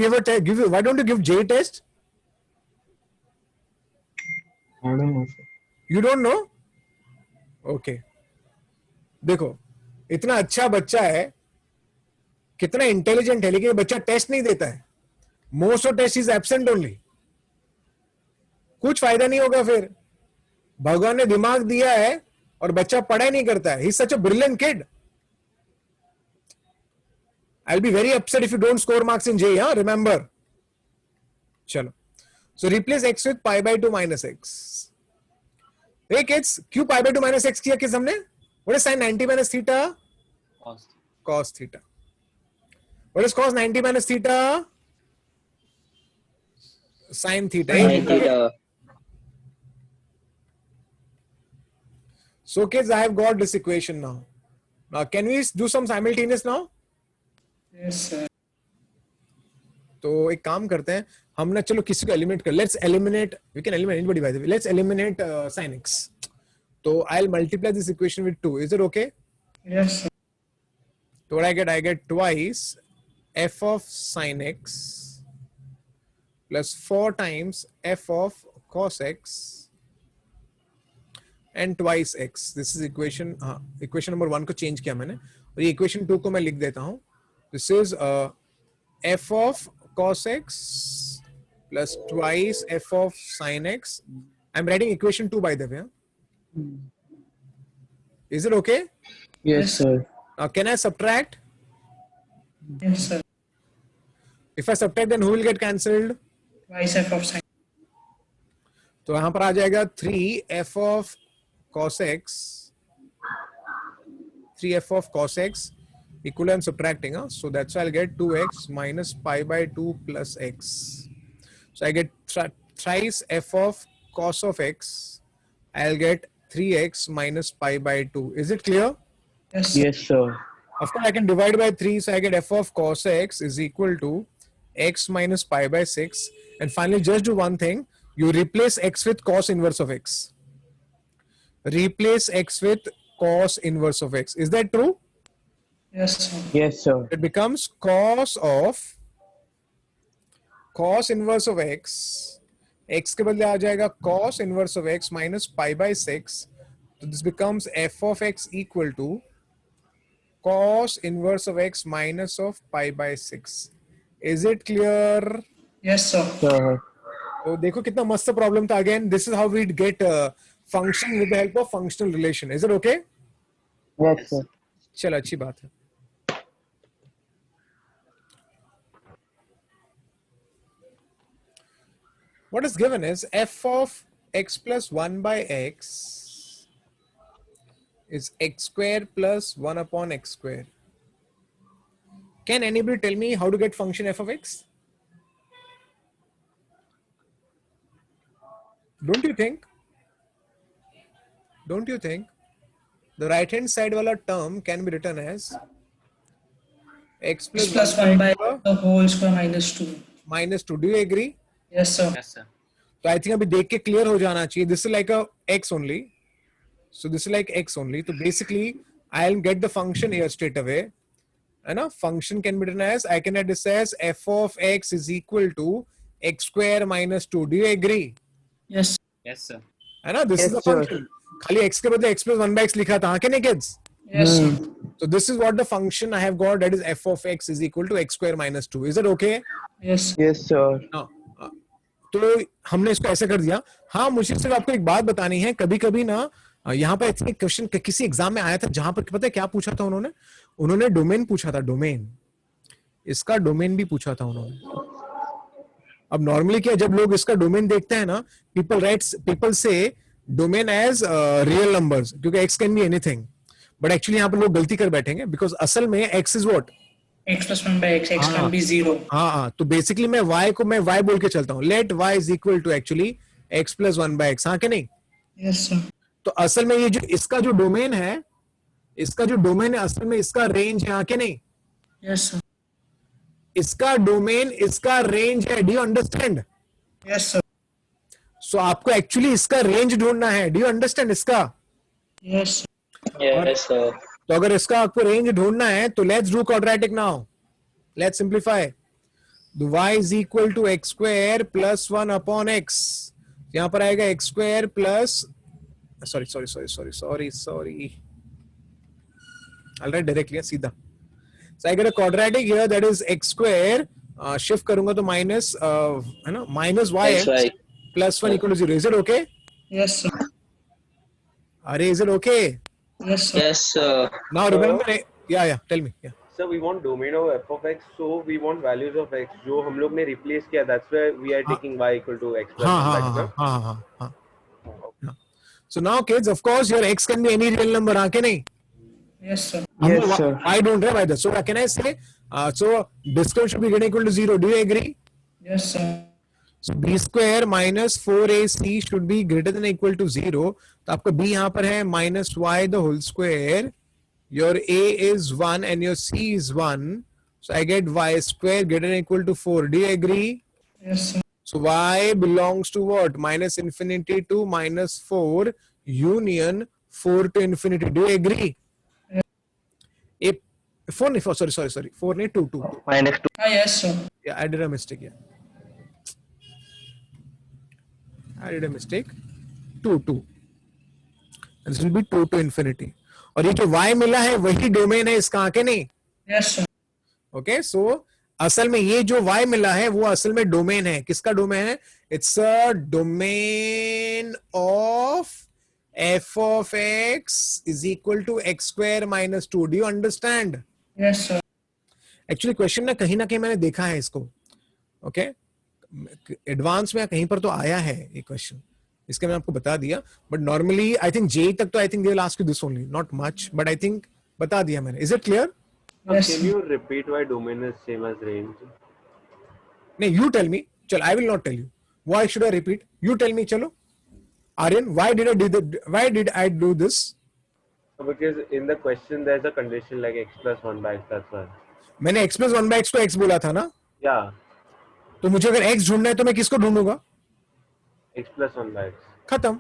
why don't you give J test? I don't know, sir. You don't know? Okay. देखो, इतना अच्छा बच्चा है, कितना इंटेलिजेंट है, लेकिन ये बच्चा टेस्ट नहीं देता है. Most of test is absent only. कुछ फायदा नहीं होगा फिर. भगवान ने दिमाग दिया है और बच्चा पढ़ाई नहीं करता है. He is such a brilliant kid. I'll be very upset if you don't score marks in J, huh? Remember. Chalo. So replace x with pi by 2 minus x. Hey kids, क्यों pi by 2 minus x किया किस हमने? What is sin 90 minus theta? Cos. Cos theta. What is cos 90 minus theta? Sin theta. Sin theta. So kids, I have got this equation now. Now can we do some simultaneous now? Yes, sir. तो एक काम करते हैं हम ना, चलो किसी को एलिमिनेट कर. Let's eliminate, we can eliminate anybody by the way. Let's eliminate sin x. तो I will multiply this equation with 2. Is it okay? Yes, sir. तो what I get twice f of sin x plus 4 times f of cos x and twice x. This is equation, equation number 1 को change किया मैंने और ये equation 2 को मैं लिख देता हूं. This is f of cos x plus twice f of sin x. I'm writing equation 2 by the way. Is it okay? Yes, sir. Now can I subtract? Yes, sir. If I subtract, then who will get cancelled? Twice f of sin. तो यहां पर आ जाएगा 3f of cos x. 3f of cos x. Equal, I'm subtracting, so that's why I'll get 2x minus pi by 2 plus x. So I get thrice f of cos of x. I'll get 3x minus pi by 2. Is it clear? Yes, sir. Yes, sir. Of course, I can divide by 3, so I get f of cos x is equal to x minus pi by 6. And finally, just do one thing. You replace x with cos inverse of x. Replace x with cos inverse of x. Is that true? Yes, sir. Yes, sir. It becomes cos inverse of x. X के बदले आ जाएगा cos inverse of x minus pi by 6. So this becomes f of x equal to cos inverse of x minus of pi by 6. Is it clear? Yes, sir. तो देखो कितना मस्त problem था. Again, this is how we get function with the help of functional relation. Is it okay? Yes, sir. चलो अच्छी बात है. What is given is f of x plus 1 by x is x square plus 1 upon x square. Can anybody tell me how to get function f of x? Don't you think the right hand side wala term can be written as x X plus 1 by x the whole square minus 2. minus 2. Do you agree? Yes, sir. Yes, sir. तो I think अभी देख के clear हो जाना चाहिए. This is like a x only. So this is like x only. So basically I'll get the function here straight away. And a function can be written as, I can write this as f of x is equal to x square minus 2. Do you agree? Yes. Yes, sir. है ना? This is the function. खाली x के बदले x plus 1 by x लिखा था. हाँ क्या नहीं kids? Yes, sir. So this is what the function I have got, that is f of x is equal to x square minus 2. Is it okay? Yes. Yes, sir. हाँ. तो हमने इसको ऐसे कर दिया. हाँ मुझे सिर्फ आपको एक बात बतानी है. कभी कभी ना यहाँ पर एक क्वेश्चन किसी एग्जाम में आया था जहां पर पता है क्या पूछा था उन्होंने डोमेन पूछा था. डोमेन, इसका डोमेन भी पूछा था उन्होंने. अब नॉर्मली क्या, जब लोग इसका डोमेन देखते हैं ना, पीपल से डोमेन एज रियल नंबर्स, क्योंकि x can be anything. But actually यहाँ पर लोग गलती कर बैठेंगे, बिकॉज असल में x is what, X plus 1 by x. X can be 0. हाँ. तो बेसिकली मैं y बोल के चलता हूँ. Let y is equal to actually x plus 1 by x. हाँ कि नहीं? Yes, sir. तो असल में ये जो इसका जो डोमेन है असल में इसका रेंज है. हाँ कि नहीं? Yes, sir. इसका डोमेन इसका रेंज है. Do you understand? Yes, sir. सो आपको एक्चुअली इसका रेंज ढूंढना है. डू यू अंडरस्टैंड इसका? Yes, sir. Yes, sir. तो अगर इसका आपको रेंज ढूंढना है तो let's do quadratic now. Let's simplify. The y is equal to x square plus 1 upon x. यहां पर आएगा x square plus sorry. I'll write directly सीधा. So I get a quadratic here, that is x square. Shift करूंगा तो minus है ना, minus That's y right. plus 1 equal to 0. Is it okay? Yes, sir. Are is it okay? Yes, sir. Yes, sir. Now remember, yeah, tell me. Yeah. So we want domain of f of x, so we want values of x जो हम लोग ने replace किया. That's where we are taking y equal to x plus 1. हाँ. So now kids, of course your x can be any real number. हाँ कि नहीं? Yes, sir. Yes, sir. I don't have either. So what can I say? So distance should be getting equal to 0. Do you agree? Yes, sir. So b square minus 4ac should be greater than or equal to 0. तो आपका b यहाँ पर है minus y the whole square. Your a is 1 and your c is 1. So I get y square greater than or equal to 4. Do you agree? Yes, sir. So y belongs to what? Minus infinity to minus 4 union 4 to infinity. Do you agree? Yeah. 4 sorry. 4 नहीं 2. Minus 2. Yes, sir. Yeah, I did a mistake. Yeah. I did a mistake. 2. This will be 2 to infinity. और ये जो y मिला है वही domain है इसका. आके नहीं? Yes, sir. Okay, so असल में ये जो y मिला है वो असल में डोमेन है. किसका डोमेन है? It's a domain of f of x is equal to x square minus 2. Do you understand? Yes, sir. Actually question ना कहीं मैंने देखा है इसको. ओके, एडवांस में कहीं पर तो आया है ये क्वेश्चन, इसके मैंने आपको बता दिया. But normally I think JEE तक तो I think they will ask you this only, not much, but I think बता दिया मैंने. Is it clear? Yes, Can sir. you repeat why domain is same as range? नहीं, you tell me. चल, I will not tell you. Why should I repeat? You tell me. चलो Aryan, why did I do this? Because in the question there's a condition like x plus 1 by x, that's why. मैंने x plus 1 by x को x बोला था ना. Yeah, तो मुझे अगर x ढूंढना है तो मैं किसको ढूंढूंगा? x plus 1 by x. खत्म.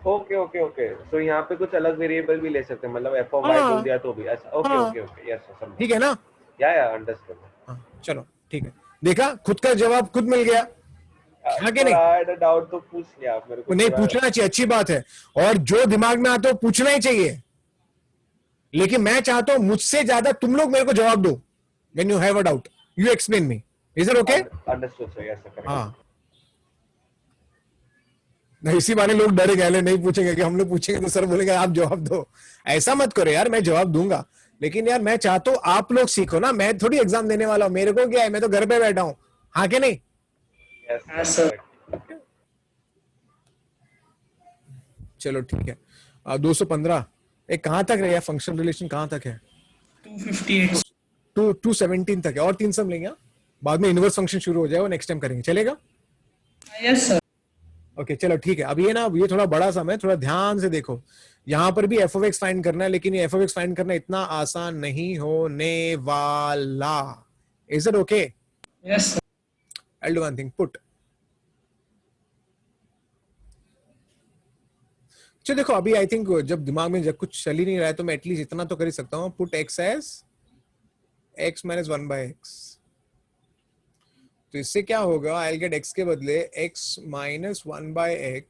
Okay. So यहाँ पे कुछ अलग वेरिएबल भी ले सकते हैं, मतलब f of y बोल दिया तो भी ऐसा. Okay. Yes, sir. ठीक है ना? Yeah, understood. हाँ, चलो ठीक है. देखा, खुद का जवाब खुद मिल गया. हाँ कि नहीं? I had a doubt तो पूछ लिया आप मेरे को. नहीं, पूछना चाहिए, अच्छी बात है. और जो दिमाग में आता है वो पूछना ही चाहिए. लेकिन मैं चाहता हूं मुझसे ज्यादा तुम लोग मेरे को जवाब दो. When you have a doubt, you explain me. Is it okay? Understood, sir. Yes, sir. Correct. हाँ. नहीं, इसी बारे लोग डरे गए, नहीं पूछेंगे कि हम लोग पूछेंगे तो सर बोलेंगे आप जवाब दो. ऐसा मत करो यार, मैं जवाब दूंगा, लेकिन यार मैं चाहता हूँ आप लोग सीखो ना. मैं थोड़ी एग्जाम देने वाला हूँ, मेरे को क्या है, मैं तो घर पे बैठा हूँ. हाँ कि नहीं? Yes, sir. Correct. चलो ठीक है. 215 एक कहाँ तक रहा फंक्शनल रिलेशन, कहाँ तक है? 258. 217 तक है, और 3 सम लेंगे. बाद में इनवर्स फंक्शन शुरू हो जाएगा, नेक्स्ट टाइम करेंगे, चलेगा? Yes, sir. ओके चलो ठीक है. अब ये ना, ये थोड़ा बड़ा सम है, थोड़ा ध्यान से देखो. यहां पर भी एफ ऑफ एक्स फाइंड करना है, लेकिन ये एफ ऑफ एक्स फाइंड करना इतना आसान नहीं होने वाला. Is it okay? Yes, sir. I'll do one thing. Put. चलो देखो, अभी आई थिंक जब दिमाग में जब कुछ चल ही नहीं रहा है तो मैं एटलीस्ट इतना तो कर ही सकता हूँ. Put x as x minus 1/x. तो इससे क्या होगा, आई गेट x के बदले x माइनस 1/x.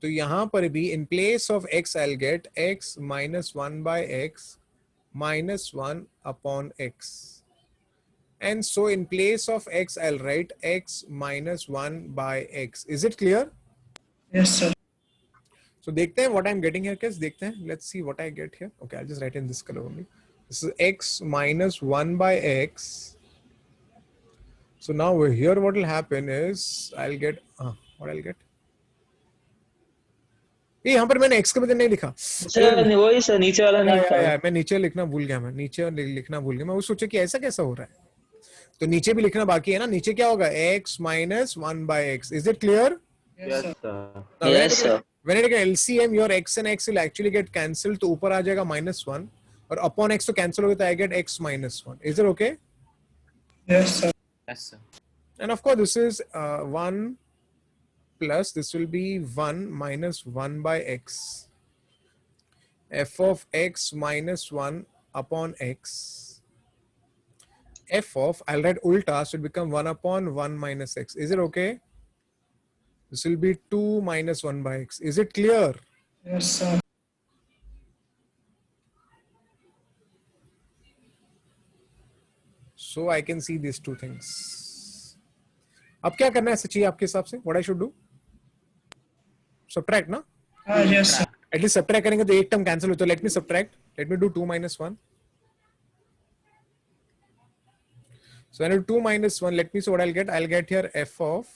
तो यहां पर भी in place of x I get x minus 1/x minus 1 upon x. And so in place of x, I'll write x minus 1/x. Is it clear? Yes, sir. So देखते हैं what I'm getting here, guys. देखते हैं. Let's see what I get here. Okay, I'll just write in this color only. This is x minus 1/x. So now here what will happen is I'll get what I'll get. ये यहाँ पर मैंने x के बदले नहीं लिखा. Sir वही sir नीचे वाला नहीं था. मैं नीचे लिखना भूल गया. मैं नीचे लिखना भूल गया. मैं वो सोचा कि ऐसा कैसा हो रहा है. तो नीचे भी लिखना बाकी है ना. नीचे क्या होगा, x minus 1/x. Is it clear? Yes, sir. Now, Yes, sir. when I take an LCM, your x and x will actually get cancelled. तो ऊपर आ जाएगा -1 और upon x तो cancel हो गया, तो I get x minus 1. Is it okay? Yes, sir. Yes, sir. And of course, this is 1 plus this will be 1 minus 1/x. F of x minus 1 upon x. F of, I'll write ulta, so it become 1 upon 1 minus x. Is it okay? This will be 2 minus 1/x. Is it clear? Yes, sir. So I can see these two things. अब क्या करना है सचिन आपके हिसाब से? What I should do? Subtract ना? Yes, sir. At least subtract करेंगे तो एक टर्म कैंसिल हो. तो let me subtract. Let me do 2 minus 1. So when I do 2 minus 1, let me see what I'll get. I'll get here f of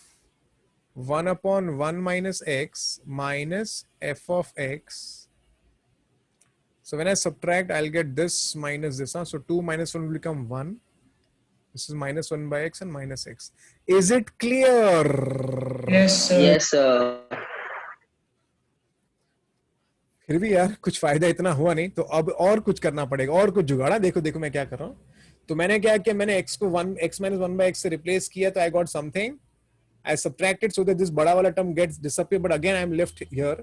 1 upon 1 minus x minus f of x. So when I subtract, I'll get this minus this. So 2 minus 1 will become 1. This is minus 1/x and minus x. Is it clear? Yes, sir. Yes, sir. फिर भी यार कुछ फायदा इतना हुआ नहीं, तो अब और कुछ करना पड़ेगा, और कुछ जुगाड़ा. देखो देखो मैं क्या कर रहा हूँ. तो मैंने क्या किया, मैंने x को 1 x minus 1/x से रिप्लेस किया, तो I got something. I subtracted so that this बड़ा वाला term gets disappear, but again I am left here.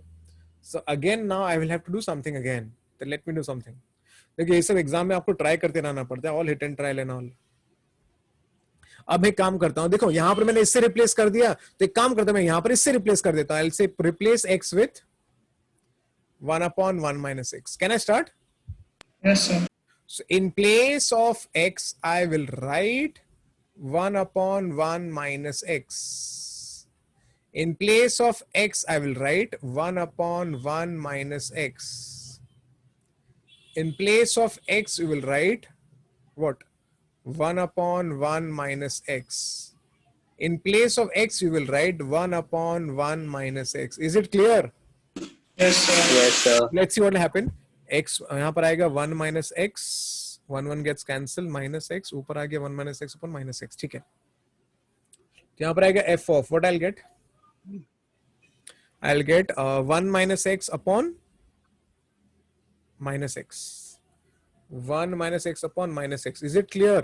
So again now I will have to do something again. So let me do something. देखिए ये सब exam में आपको try करते रहना पड़ता है. All hit and trial and all. अब मैं काम करता हूं. देखो यहां पर मैंने इससे रिप्लेस कर दिया, तो एक काम करता हूं, मैं यहां पर इससे रिप्लेस कर देता हूं. I'll say replace x with 1 upon 1 minus x. Can I start? Yes, sir. So in place of x, I will write 1 upon 1 minus x. In place of x, I will write 1 upon 1 minus x. In place of x, we will write what? 1 upon 1 minus x. In place of x, we will write 1 upon 1 minus x. Is it clear? Yes, sir. Yes, sir. Let's see what will happen. x यहाँ पर आएगा 1 minus x. 1 gets cancelled. Minus x. ऊपर आ गया 1 minus x upon minus x. ठीक है. यहाँ पर आएगा f of what I'll get? I'll get 1 minus x upon minus x. 1 minus x upon minus x. Is it clear?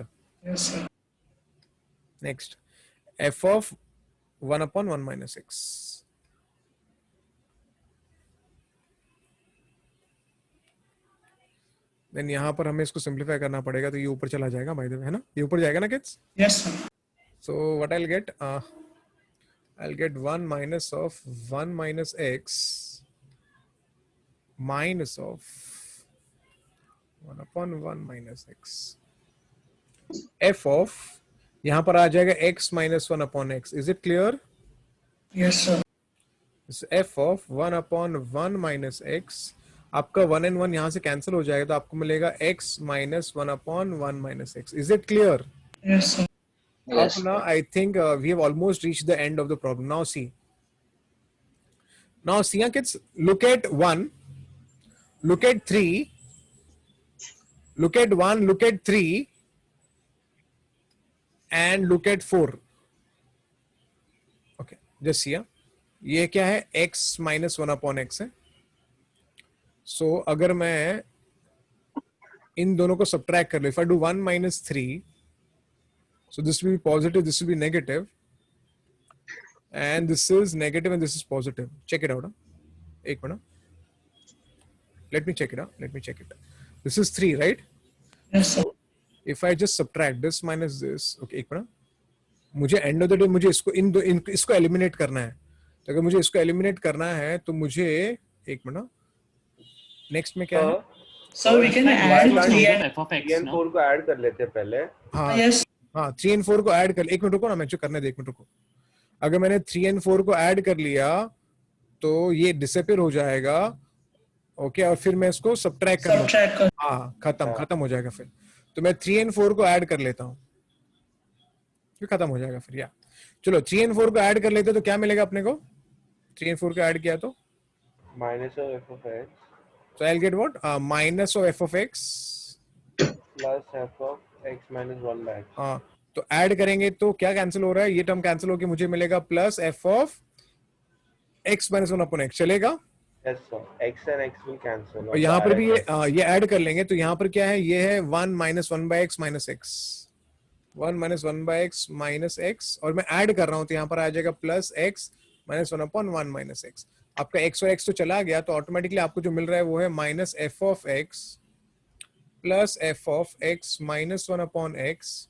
Yes, sir. Next. F of 1 upon 1 minus x. Then यहाँ पर हमें इसको simplify करना पड़ेगा, तो ये ऊपर चला जाएगा बाय द वे, है ना? ये ऊपर जाएगा ना kids? Yes, sir. So what I'll get? I'll get 1 minus of 1 minus x minus of 1 upon 1 minus x. f of यहाँ पर आ जाएगा x minus 1 upon x. Is it clear? Yes, sir. This f of 1 upon 1 minus x. आपका 1 and 1 यहाँ से cancel हो जाएगा तो आपको मिलेगा x minus 1 upon 1 minus x. Is it clear? Yes, sir. Yes. Now I think we have almost reached the end of the problem. Now see. Now see, kids, look at 1, look at 3, look at 1, look at 3, and look at 4. Okay, just see. ये क्या है? x minus 1 upon x है. So अगर मैं इन दोनों को subtract कर लूँ, if I do 1 minus 3, so this will be positive, this will be negative, and this is negative and this is positive. Check it out. एक minute. Let me check it out. Let me check it. This is 3, right? Yes, sir. If I just subtract this minus this, okay, एक minute. मुझे end of the day मुझे इसको eliminate करना है. तो अगर मुझे इसको eliminate करना है तो मुझे एक मिनट. Next में क्या है? So we can add 3 and f of x, 3 and 4 को ऐड कर लेते हैं पहले. हाँ. yes. हाँ, 3 and 4 को ऐड कर. एक मिनट रुको ना, मैं जो करने दे, एक मिनट रुको. अगर मैंने 3 and 4 को ऐड कर लिया तो ये डिसअपीयर हो जाएगा. ओके, और फिर मैं इसको सब्ट्रैक्ट कर. हाँ, खत्म हो जाएगा फिर. तो मैं 3 and 4 को ऐड कर लेता हूँ, फिर खत्म हो जाएगा फिर. या चलो 3 and 4 को ऐड कर लेते तो क्या मिलेगा अपने को? 3 and 4 को ऐड किया तो minus of f of x so I'll get what? Minus of f of x plus f of x minus 1 by x. हाँ, तो ऐड करेंगे तो क्या कैंसिल हो रहा है? ये टर्म कैंसिल होके मुझे मिलेगा plus f of x minus 1 upon x. चलेगा? Yes, sir. X and x will cancel. और यहाँ पर भी ये ऐड कर लेंगे तो यहाँ पर क्या है? ये है 1 minus 1 by x minus x. 1 minus 1 by x minus x, और मैं ऐड कर रहा हूँ तो यहाँ पर आ जाएगा plus x minus 1 upon 1 minus x. आपका x और x तो चला गया तो ऑटोमेटिकली आपको जो मिल रहा है वो है minus f of x plus f of x minus 1 upon x,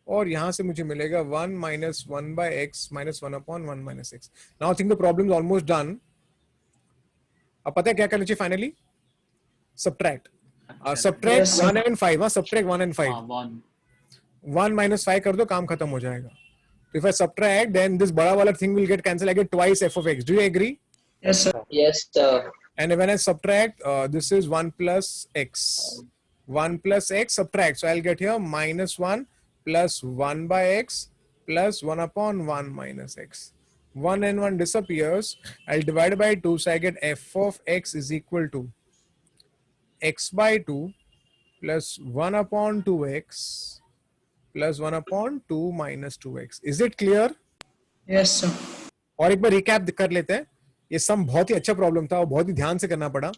और यहाँ से मुझे मिलेगा 1 minus 1 by x minus 1 upon 1 minus x. Now I think the problem is almost done. अब पता है क्या करना चाहिए फाइनली? सब्ट्रैक्ट. Subtract 1 and 5. हाँ, सब्ट्रैक्ट 1 and 5. 1 minus 5 कर दो, काम खत्म हो जाएगा. If I subtract, then this बड़ा वाला thing will get cancelled. I get twice f of x. Do you agree? Yes, sir. Yes, sir. And when I subtract, this is 1 plus x. 1 plus x subtract. So I'll get here minus 1 plus 1 by x plus 1 upon 1 minus x. 1 and 1 disappears. I'll divide by 2. So I get f of x is equal to x by 2 plus 1 upon 2x plus 1 upon 2 minus 2x. Is it clear? Yes, sir. और एक बार recap कर लेते हैं. ये सम बहुत ही अच्छा problem था और बहुत ही ध्यान से करना पड़ा.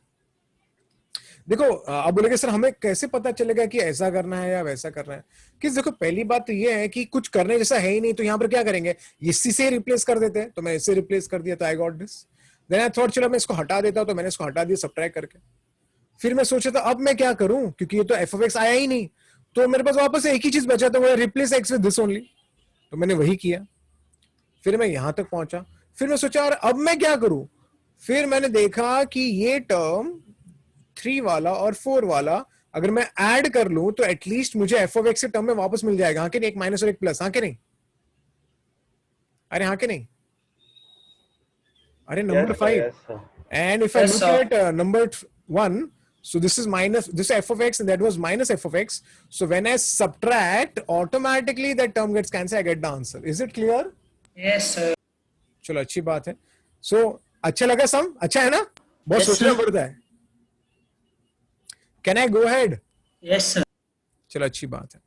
देखो, अब बोलेगे सर हमें कैसे पता चलेगा कि ऐसा करना है या वैसा करना है? कि देखो, पहली बात तो ये है कि कुछ करने जैसा है ही नहीं, तो यहाँ पर क्या करेंगे? इसी से रिप्लेस कर देते हैं. तो मैं इससे रिप्लेस कर दिया तो I got this. Then I thought चलो मैं इसको हटा देता हूं, तो मैंने इसको हटा दिया सब्ट्रैक्ट करके. फिर मैं सोचा था अब मैं क्या करूं, क्योंकि ये तो एफ ऑफ एक्स आया ही नहीं, तो मेरे पास वापस एक ही चीज बचा था, वो replace x with this only. तो मैंने वही किया. फिर मैं यहां तक पहुंचा. फिर मैं सोचा यार अब मैं क्या करूं. फिर मैंने देखा कि ये टर्म 3 वाला और 4 वाला अगर मैं ऐड कर लूं तो एटलीस्ट मुझे एफ ऑफ एक्स के टर्म में वापस मिल जाएगा. हाँ कि नहीं? एक माइनस और एक प्लस. हाँ कि नहीं? अरे हाँ कि नहीं? अरे number 5. And if I Yes, look at number 1, so this is minus, this is f of x and that was minus f of x. So when I subtract, automatically that term gets cancelled. I get the answer. Is it clear? Yes, sir. चलो अच्छी बात है. So अच्छा लगा सम? अच्छा है ना? बहुत सोचना पड़ता है. Can I go ahead? Yes, sir. चलो अच्छी बात है.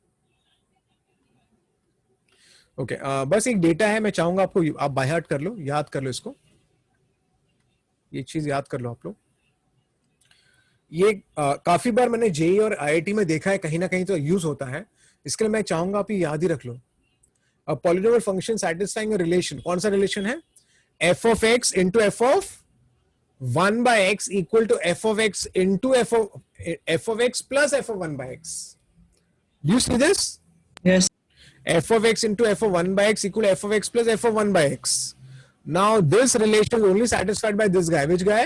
ओके, बस एक डेटा है, मैं चाहूंगा आपको, आप बाय हार्ट कर लो, याद कर लो इसको. ये चीज याद कर लो आप लोग. ये काफी बार मैंने जेई और आईआईटी में देखा है, कहीं ना कहीं तो यूज होता है. इसके लिए मैं चाहूंगा आप ये याद ही रख लो. Polynomial function satisfying a relation. कौन सा रिलेशन है? f of x into f of 1 by x equal to f of x into f of x plus f of 1 by x. Do you see this? Yes. f of x into f of 1 by x equal to f of x plus f of 1 by x. Now this relation is only satisfied by this guy. Which guy?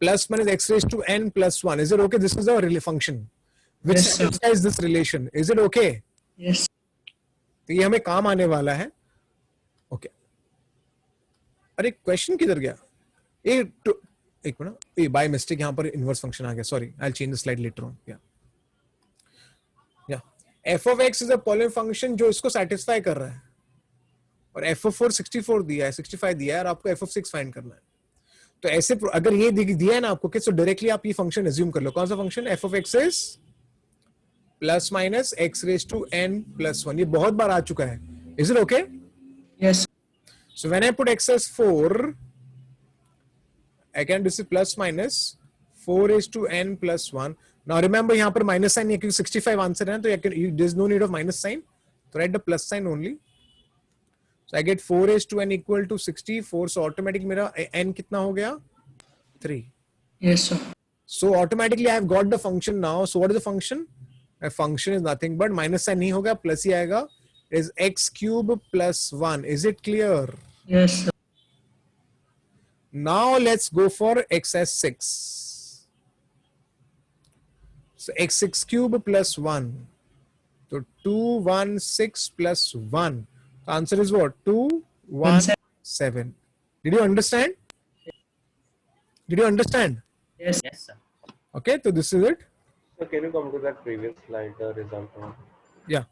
Plus minus x raised to n plus 1. Is it okay? This is the function. which Yes, sir. satisfies this relation. Is it okay? Yes. तो ये हमें काम आने वाला है. Okay. अरे question किधर गया? एक मिनट, बाय मिस्टेक यहाँ पर इनवर्स फंक्शन आ गया. Sorry, I will change the slide later on. या f of x is a polynomial function जो इसको सेटिस्फाई कर रहा है, और f of 4 64 दिया है, 65 दिया है, और आपको f of 6 फाइंड करना है. तो ऐसे अगर ये दिया है ना आपको, तो डायरेक्टली आप ये फंक्शन एज्यूम कर लो. कौन सा function? f of x is plus minus x raise to n प्लस 1. ये बहुत बार आ चुका है. Is it okay? Yes. So when I put x as 4, I can do this plus minus 4 raised to n plus 1. Now remember यहाँ पर minus sign है क्योंकि 65 आंसर है ना, तो there is no need of minus sign. So write the plus sign only. So I get 4 raised to n equal to 64. So automatically मेरा n कितना हो गया? 3. Yes, sir. So automatically I have got the function now. So what is the function? My function is nothing but minus sign नहीं होगा, plus ही आएगा. Is x cube plus 1. Is it clear? Yes, sir. Now let's go for x as 6. So x6 cube plus 1. So 2, 1, 6 plus 1. The answer is what? 2, 1, 7. Did you understand? Did you understand? Yes. Yes, sir. Okay, so this is it. So can you come to that previous slide, the result one? Yeah.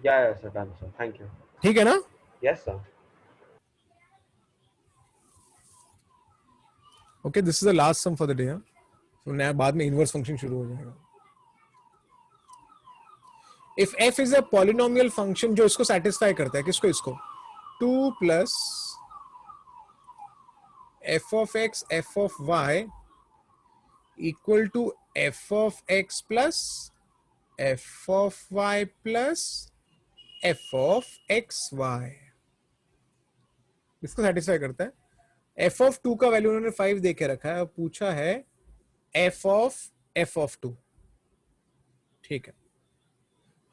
Yeah, sir, done, sir. Thank you. ठीक है ना? Yes, sir. Okay, this is the last sum for the day. So नया बाद में inverse function शुरू हो जाएगा. If f is a polynomial function जो इसको satisfy करता है, किसको? इसको 2 plus f of x f of y equal to f of x plus f of y plus f of x y. इसको satisfy करता है. f of 2 का वैल्यू उन्होंने 5 दे के रखा है और पूछा है f of 2. ठीक है,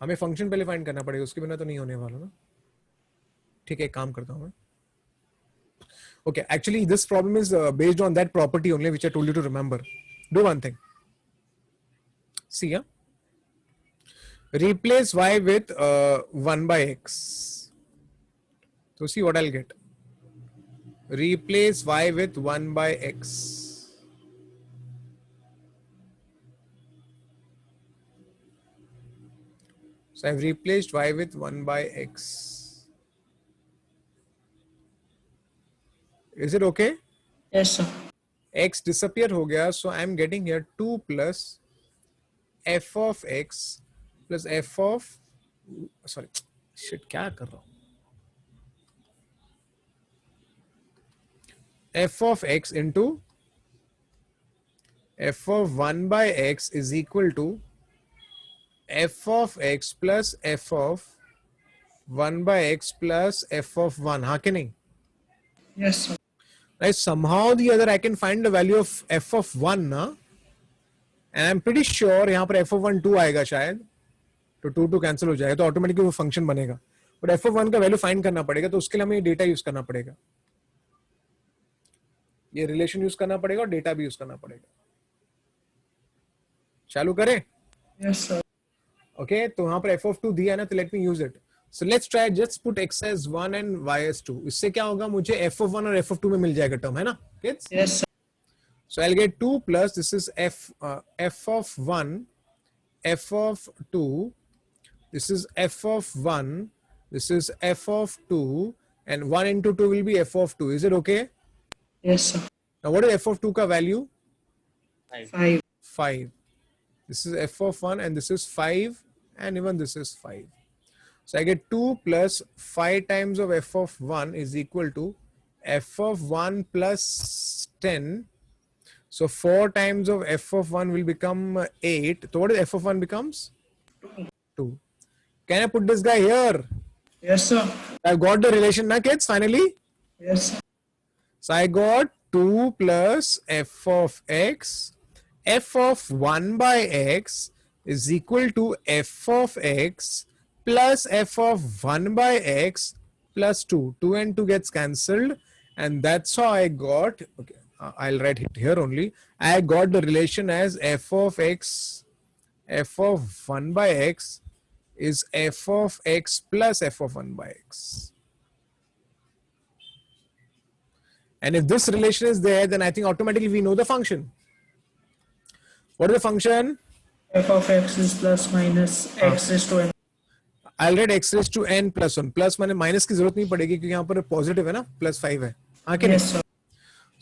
हमें फंक्शन पहले फाइंड करना पड़ेगा, उसके बिना तो नहीं होने वाला ना. ठीक है, एक काम करता हूं मैं. Okay, actually this problem is based on that property only which I told you to remember. Do one thing. See, yeah? Replace y with 1 by x. So see what I'll get. Replace y with 1 by x. So I've replaced y with 1 by x. Is it okay? Yes, sir. X disappear हो गया, so I am getting here 2 plus f of x plus f of, sorry, shit, क्या कर रहा हूँ? f of x into f of 1 by x is equal to f of x plus f of 1 by x plus f of 1. हाँ कि नहीं? Yes, sir. Right, somehow the other I can find the value of f of 1 ना, and I'm pretty sure यहाँ पर f of 1 2 आएगा शायद, तो 2 2 cancel हो जाएगा, तो ऑटोमेटिकली वो फंक्शन बनेगा. बट f of 1 का वैल्यू फाइंड करना पड़ेगा, तो उसके लिए हमें डेटा यूज करना पड़ेगा, ये रिलेशन यूज करना पड़ेगा और डेटा भी यूज करना पड़ेगा. चालू करें? Yes, sir. Okay, तो यहाँ पर f of 2 दिया है ना, तो let me use it. So let's try, just put x as 1 and y as 2. इससे क्या होगा, मुझे f of 1 और f of 2 में मिल जाएगा टर्म, है ना kids? Yes, sir. So I'll get 2 plus, this is f of 1, f of 2, this is f of 1, this is f of 2, and 1 into 2 will be f of 2. Is it okay? Yes, sir. Now what is f of 2 ka value? 5. 5. This is f of 1 and this is 5 and even this is 5. So I get 2 plus 5 times of f of 1 is equal to f of 1 plus 10. So 4 times of f of 1 will become 8. So what is f of 1 becomes? 2. Can I put this guy here? Yes, sir. I've got the relation now, kids, finally. Yes, sir. So I got 2 plus f of x. F of 1 by x is equal to f of x plus f of 1 by x plus 2. 2 and 2 gets cancelled, and that's how I got, okay, I'll write it here only. I got the relation as f of x, f of 1 by x is f of x plus f of 1 by x. And if this relation is there, then I think automatically we know the function. What is the function? F of x is plus minus x raised to n. I'll write x raised to n plus 1. Plus माने minus की जरूरत नहीं पड़ेगी क्योंकि यहाँ पर positive है ना, plus 5 है. हाँ कि Yes, नहीं? sir.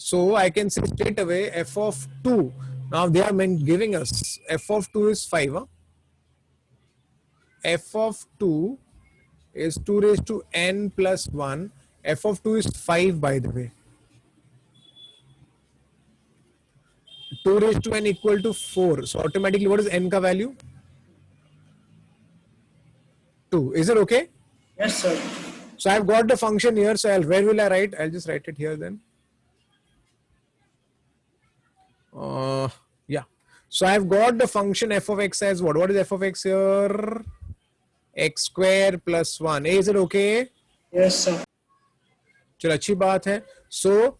So I can say straight away f of 2. Now they are giving us f of 2 is 5. Huh? F of 2 is 2 raised to n plus 1. F of 2 is 5 by the way. 2 raised to n equal to 4. So automatically what is n ka value? 2. Is it okay? Yes, sir. So I've got the function here. So where will I write? I'll just write it here then. Yeah. So I've got the function f of x as what? What is f of x here? X square plus 1. Is it okay? Yes, sir. चलो अच्छी बात है. So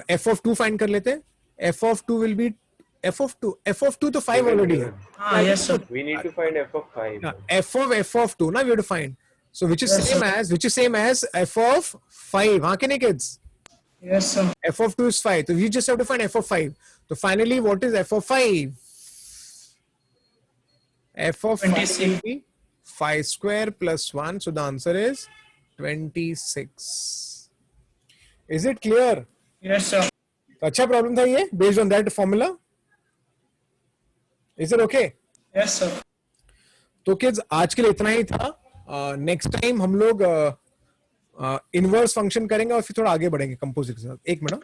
f of 2 find कर लेते हैं. F of 2 will be f of 2. F of 2 तो 5 already है. Yes, sir. We need to find f of 5. F of 2 now we have to find. So which is same as f of 5. हाँ कि नहीं kids? Yes, sir. F of 2 is 5. So we just have to find f of 5. So finally what is f of 5? F of 5 will be 5 square plus 1. So the answer is 26. Is it clear? Yes, sir. तो अच्छा problem था ये based on that formula. Is it okay? Yes, sir. तो kids आज के लिए इतना ही था. नेक्स्ट टाइम हम लोग इनवर्स फंक्शन करेंगे और फिर थोड़ा आगे बढ़ेंगे कंपोजिट के साथ. एक मिनट.